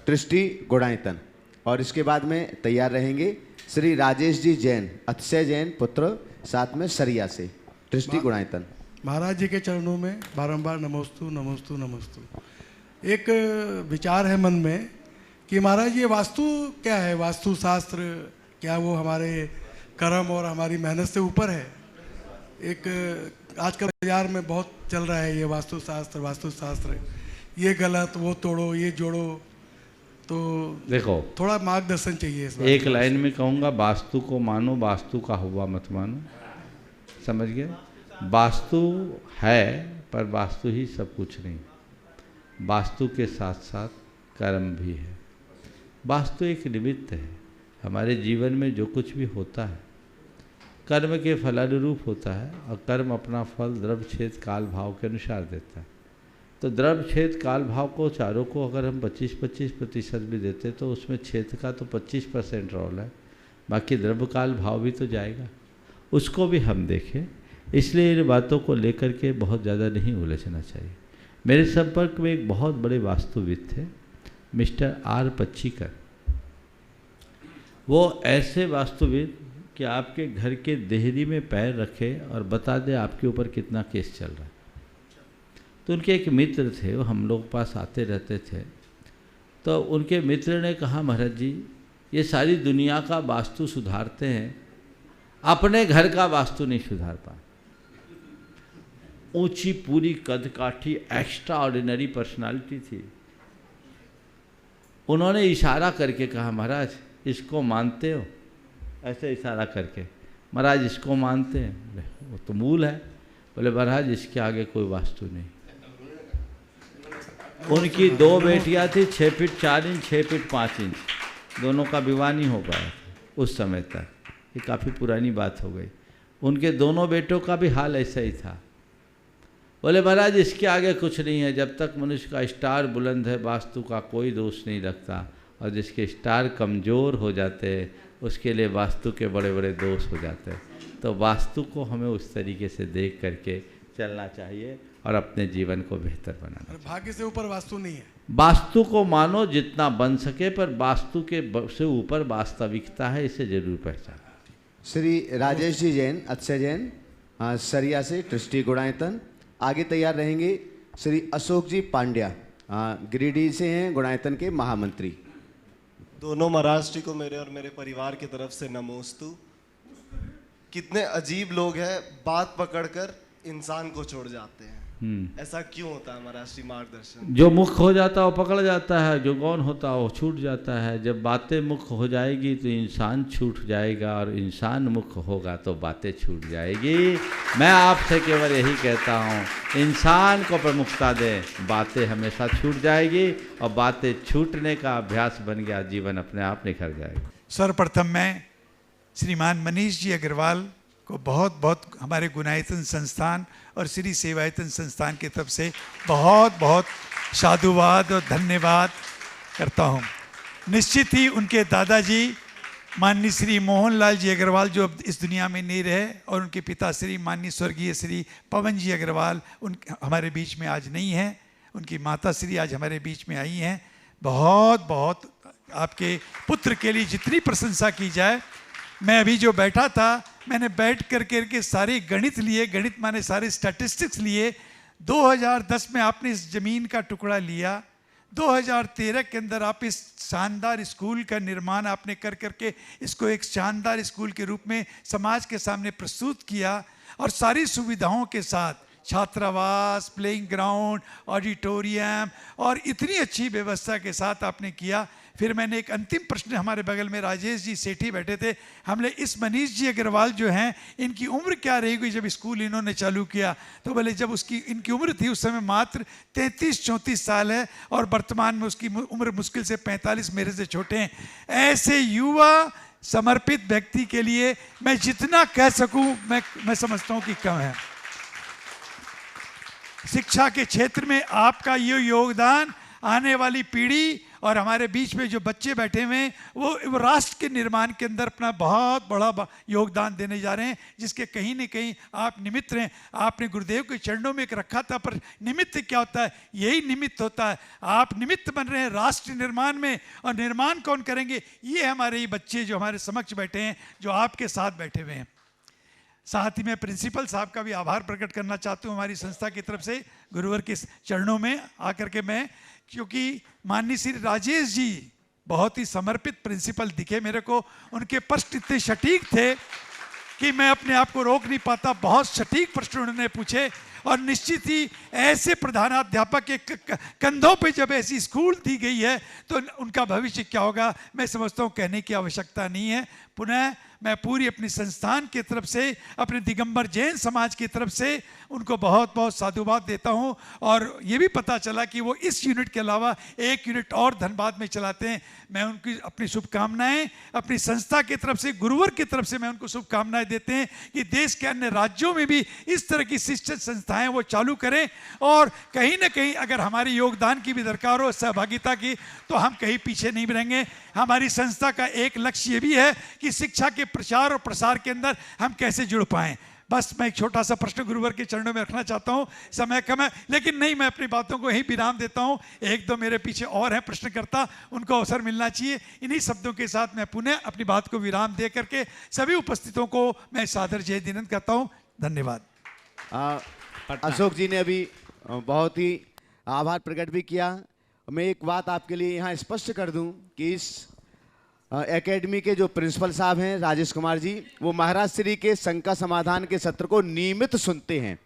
[SPEAKER 3] ट्रस्टी गुड़ायतन। और इसके बाद में तैयार रहेंगे श्री राजेश जी जैन, अतिशय जैन पुत्र, साथ में सरिया से, ट्रस्टी गुड़ायतन।
[SPEAKER 10] महाराज जी के चरणों में बारंबार नमोस्तु नमोस्तु नमोस्तु। एक विचार है मन में कि महाराज ये वास्तु क्या है, वास्तु शास्त्र क्या वो हमारे कर्म और हमारी मेहनत से ऊपर है? एक आजकल बाजार में बहुत चल रहा है ये वास्तु शास्त्र, ये गलत, वो तोड़ो, ये जोड़ो, तो
[SPEAKER 2] देखो
[SPEAKER 10] थोड़ा मार्गदर्शन चाहिए इस बात।
[SPEAKER 2] एक लाइन में कहूँगा, वास्तु को मानो, वास्तु का हुआ मत मानो। समझ गए? वास्तु है पर वास्तु ही सब कुछ नहीं, वास्तु के साथ साथ कर्म भी है। वास्तु एक निमित्त है। हमारे जीवन में जो कुछ भी होता है कर्म के फलानुरूप होता है, और कर्म अपना फल द्रव्य छेद काल भाव के अनुसार देता है। तो द्रव्य छेद काल भाव को चारों को अगर हम 25-25% भी देते तो उसमें छेद का तो 25% रोल है, बाकी द्रव्य काल भाव भी तो जाएगा, उसको भी हम देखें। इसलिए इन बातों को लेकर के बहुत ज़्यादा नहीं उलझना चाहिए। मेरे संपर्क में एक बहुत बड़े वास्तुविद थे, मिस्टर आर पच्चीकर। वो ऐसे वास्तुविद कि आपके घर के देहरी में पैर रखे और बता दे आपके ऊपर कितना केस चल रहा है। तो उनके एक मित्र थे, वो हम लोग पास आते रहते थे। तो उनके मित्र ने कहा, महाराज जी ये सारी दुनिया का वास्तु सुधारते हैं, अपने घर का वास्तु नहीं सुधार पाए। ऊंची पूरी कदकाठी एक्स्ट्रा ऑर्डिनरी पर्सनालिटी थी। उन्होंने इशारा करके कहा, महाराज इसको मानते हो? ऐसे इशारा करके, महाराज इसको मानते हैं? वो तो मूल है। बोले महाराज इसके आगे कोई वास्तु नहीं। उनकी 2 बेटियां थी, 6 फीट 4 इंच 6 फीट 5 इंच, दोनों का विवाह नहीं हो पाया उस समय तक। ये काफ़ी पुरानी बात हो गई। उनके दोनों बेटों का भी हाल ऐसा ही था। बोले महाराज इसके आगे कुछ नहीं है, जब तक मनुष्य का स्टार बुलंद है वास्तु का कोई दोष नहीं लगता, और जिसके स्टार कमज़ोर हो जाते हैं उसके लिए वास्तु के बड़े बड़े दोष हो जाते हैं। तो वास्तु को हमें उस तरीके से देख करके चलना चाहिए और अपने जीवन को बेहतर बनाना चाहिए।
[SPEAKER 10] भाग्य से ऊपर वास्तु नहीं है।
[SPEAKER 2] वास्तु को मानो जितना बन सके, पर वास्तु के से ऊपर वास्तविकता है, इसे जरूर पहचान।
[SPEAKER 3] श्री राजेश जी जैन, अतिशय जैन, सरिया से, ट्रस्टी गुड़ायतन। आगे तैयार रहेंगे श्री अशोक जी पांड्या, गिरिडीह से हैं, गुड़ायतन के महामंत्री।
[SPEAKER 11] दोनों महाराज जी को मेरे और मेरे परिवार की तरफ से नमोस्तु। कितने अजीब लोग हैं, बात पकड़कर इंसान को छोड़ जाते हैं। ऐसा क्यों होता है महाराज जी, मार्गदर्शन।
[SPEAKER 2] जो मुख हो जाता है वो पकड़ जाता है, जो गौन होता है वो छूट जाता है। जब बातें मुख हो जाएगी तो इंसान छूट जाएगा, और इंसान मुख होगा तो बातें छूट जाएगी। मैं आपसे केवल यही कहता हूँ, इंसान को प्रमुखता दें, बातें हमेशा छूट जाएगी, और बातें छूटने का अभ्यास बन गया, जीवन अपने आप निखर जाएगा।
[SPEAKER 12] सर्वप्रथम मैं श्रीमान मनीष जी अग्रवाल को बहुत बहुत हमारे गुणायतन संस्थान और श्री सेवायतन संस्थान की तरफ से बहुत बहुत साधुवाद और धन्यवाद करता हूँ। निश्चित ही उनके दादाजी माननीय श्री मोहनलाल जी अग्रवाल जो अब इस दुनिया में नहीं रहे, और उनके पिता श्री माननीय स्वर्गीय श्री पवन जी अग्रवाल उन हमारे बीच में आज नहीं हैं। उनकी माता श्री आज हमारे बीच में आई हैं। बहुत बहुत आपके पुत्र के लिए जितनी प्रशंसा की जाए। मैं अभी जो बैठा था, मैंने बैठ करके सारे गणित लिए, गणित माने सारे स्टैटिस्टिक्स लिए। 2010 में आपने इस ज़मीन का टुकड़ा लिया, 2013 के अंदर आप इस शानदार स्कूल का निर्माण आपने करके इसको एक शानदार स्कूल के रूप में समाज के सामने प्रस्तुत किया, और सारी सुविधाओं के साथ छात्रावास, प्लेइंग ग्राउंड, ऑडिटोरियम और इतनी अच्छी व्यवस्था के साथ आपने किया। फिर मैंने एक अंतिम प्रश्न, हमारे बगल में राजेश जी सेठी बैठे थे, हमने इस मनीष जी अग्रवाल जो हैं इनकी उम्र क्या रहेगी जब स्कूल इन्होंने चालू किया? तो बोले जब उसकी इनकी उम्र थी उस समय मात्र 33-34 साल है, और वर्तमान में उसकी उम्र मुश्किल से 45 मेरे से छोटे हैं। ऐसे युवा समर्पित व्यक्ति के लिए मैं जितना कह सकूं मैं समझता हूं कि कम है। शिक्षा के क्षेत्र में आपका ये योगदान आने वाली पीढ़ी और हमारे बीच में जो बच्चे बैठे हुए हैं वो राष्ट्र के निर्माण के अंदर अपना बहुत बड़ा योगदान देने जा रहे हैं, जिसके कहीं न कहीं आप निमित्त हैं। आपने गुरुदेव के चरणों में एक रखा था, पर निमित्त क्या होता है? यही निमित्त होता है। आप निमित्त बन रहे हैं राष्ट्र निर्माण में, और निर्माण कौन करेंगे? ये हमारे ये बच्चे जो हमारे समक्ष बैठे हैं, जो आपके साथ बैठे हुए हैं। साथ ही मैं प्रिंसिपल साहब का भी आभार प्रकट करना चाहता हूँ हमारी संस्था की तरफ से, गुरुवर के चरणों में आकर के मैं, क्योंकि माननीय श्री राजेश जी बहुत ही समर्पित प्रिंसिपल दिखे मेरे को। उनके प्रश्न इतने सटीक थे कि मैं अपने आप को रोक नहीं पाता। बहुत सटीक प्रश्न उन्होंने पूछे, और निश्चित ही ऐसे प्रधानाध्यापक के कंधों पे जब ऐसी स्कूल दी गई है तो उनका भविष्य क्या होगा, मैं समझता हूँ कहने की आवश्यकता नहीं है। पुनः मैं पूरी अपनी संस्थान की तरफ से, अपने दिगंबर जैन समाज की तरफ से उनको बहुत बहुत साधुवाद देता हूं। और ये भी पता चला कि वो इस यूनिट के अलावा एक यूनिट और धनबाद में चलाते हैं। मैं उनकी अपनी शुभकामनाएं अपनी संस्था की तरफ से, गुरुवर की तरफ से मैं उनको शुभकामनाएं देते हैं कि देश के अन्य राज्यों में भी इस तरह की शिक्षण संस्थाएं वो चालू करें। और कहीं ना कहीं अगर हमारी योगदान की भी दरकार हो, सहभागिता की, तो हम कहीं पीछे नहीं रहेंगे। हमारी संस्था का एक लक्ष्य ये भी है कि शिक्षा के प्रचार और प्रसार के अंदर हम कैसे जुड़ पाएं। बस मैं एक छोटा सा प्रश्न गुरुवर के चरणों में रखना चाहता हूं, समय कम है लेकिन नहीं, मैं अपनी बातों को यही विराम देता हूं। एक दो मेरे पीछे और हैं प्रश्नकर्ता, उनको अवसर मिलना चाहिए। इन्हीं शब्दों के साथ मैं पुनः अपनी बात को विराम दे करके सभी उपस्थितों को मैं सादर जय दिनंद करता हूं। धन्यवाद।
[SPEAKER 3] अशोक जी ने अभी बहुत ही आभार प्रकट भी किया। मैं एक बात आपके लिए यहाँ स्पष्ट कर दूं कि इस एकेडमी के जो प्रिंसिपल साहब हैं राजेश कुमार जी, वो महाराज श्री के शंका समाधान के सत्र को नियमित सुनते हैं।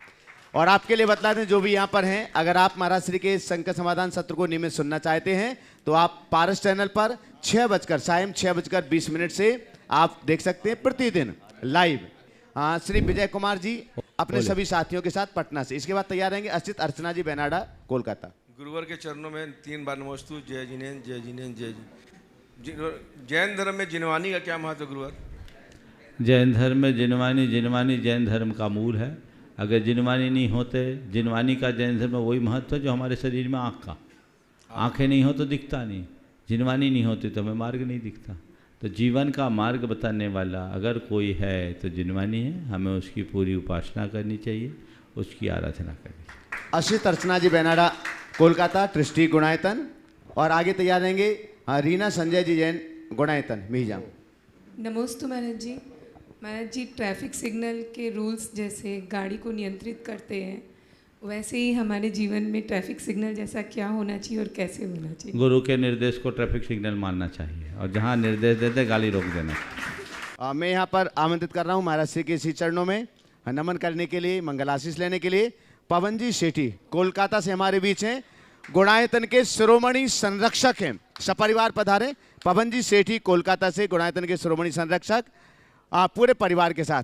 [SPEAKER 3] और आपके लिए बतला दें जो भी यहाँ पर हैं, अगर आप महाराज श्री के शंका समाधान सत्र को नियमित सुनना चाहते हैं तो आप पारस चैनल पर 6:20 से आप देख सकते हैं प्रतिदिन लाइव। श्री विजय कुमार जी अपने सभी साथियों के साथ पटना से, इसके बाद तैयार रहेंगे अर्चित अर्चना जी बेनाडा कोलकाता।
[SPEAKER 13] गुरुवर के चरणों में 3 बार नमस्तु। जय जिनेन्द्र, जय जिनेन्द्र, जय जैन धर्म में जिनवानी का क्या महत्व गुरुवर?
[SPEAKER 2] जैन धर्म में जिनवानी जैन धर्म का मूल है। अगर जिनवानी नहीं होते, जिनवानी का जैन धर्म में वही महत्व है जो हमारे शरीर में आँख का। आँखें नहीं हो तो दिखता नहीं, जिनवानी नहीं होती तो हमें मार्ग नहीं दिखता। तो जीवन का मार्ग बताने वाला अगर कोई है तो जिनवानी है। हमें उसकी पूरी उपासना करनी चाहिए, उसकी आराधना करनी चाहिए।
[SPEAKER 3] अर्चित अर्चना जी बेनाडा कोलकाता ट्रस्टी गुणायतन। और आगे तैयार रहेंगे रीना संजय जी जैन गुणायतन मिहिजाम।
[SPEAKER 14] नमस्ते महाराज जी ट्रैफिक सिग्नल के रूल्स जैसे गाड़ी को नियंत्रित करते हैं, वैसे ही हमारे जीवन में ट्रैफिक सिग्नल जैसा क्या होना चाहिए और कैसे होना चाहिए?
[SPEAKER 2] गुरु के निर्देश को ट्रैफिक सिग्नल मानना चाहिए और जहाँ निर्देश देते गाड़ी रोक देना।
[SPEAKER 3] मैं यहाँ पर आमंत्रित कर रहा हूँ महाराज श्री के श्री चरणों में नमन करने के लिए, मंगलाशीष लेने के लिए पवन जी सेठी कोलकाता से हमारे बीच हैं। गुणायतन के शिरोमणि संरक्षक हैं, सपरिवार पधारे। पवन जी सेठी कोलकाता से गुणायतन के शिरोमणि संरक्षक पूरे परिवार के साथ।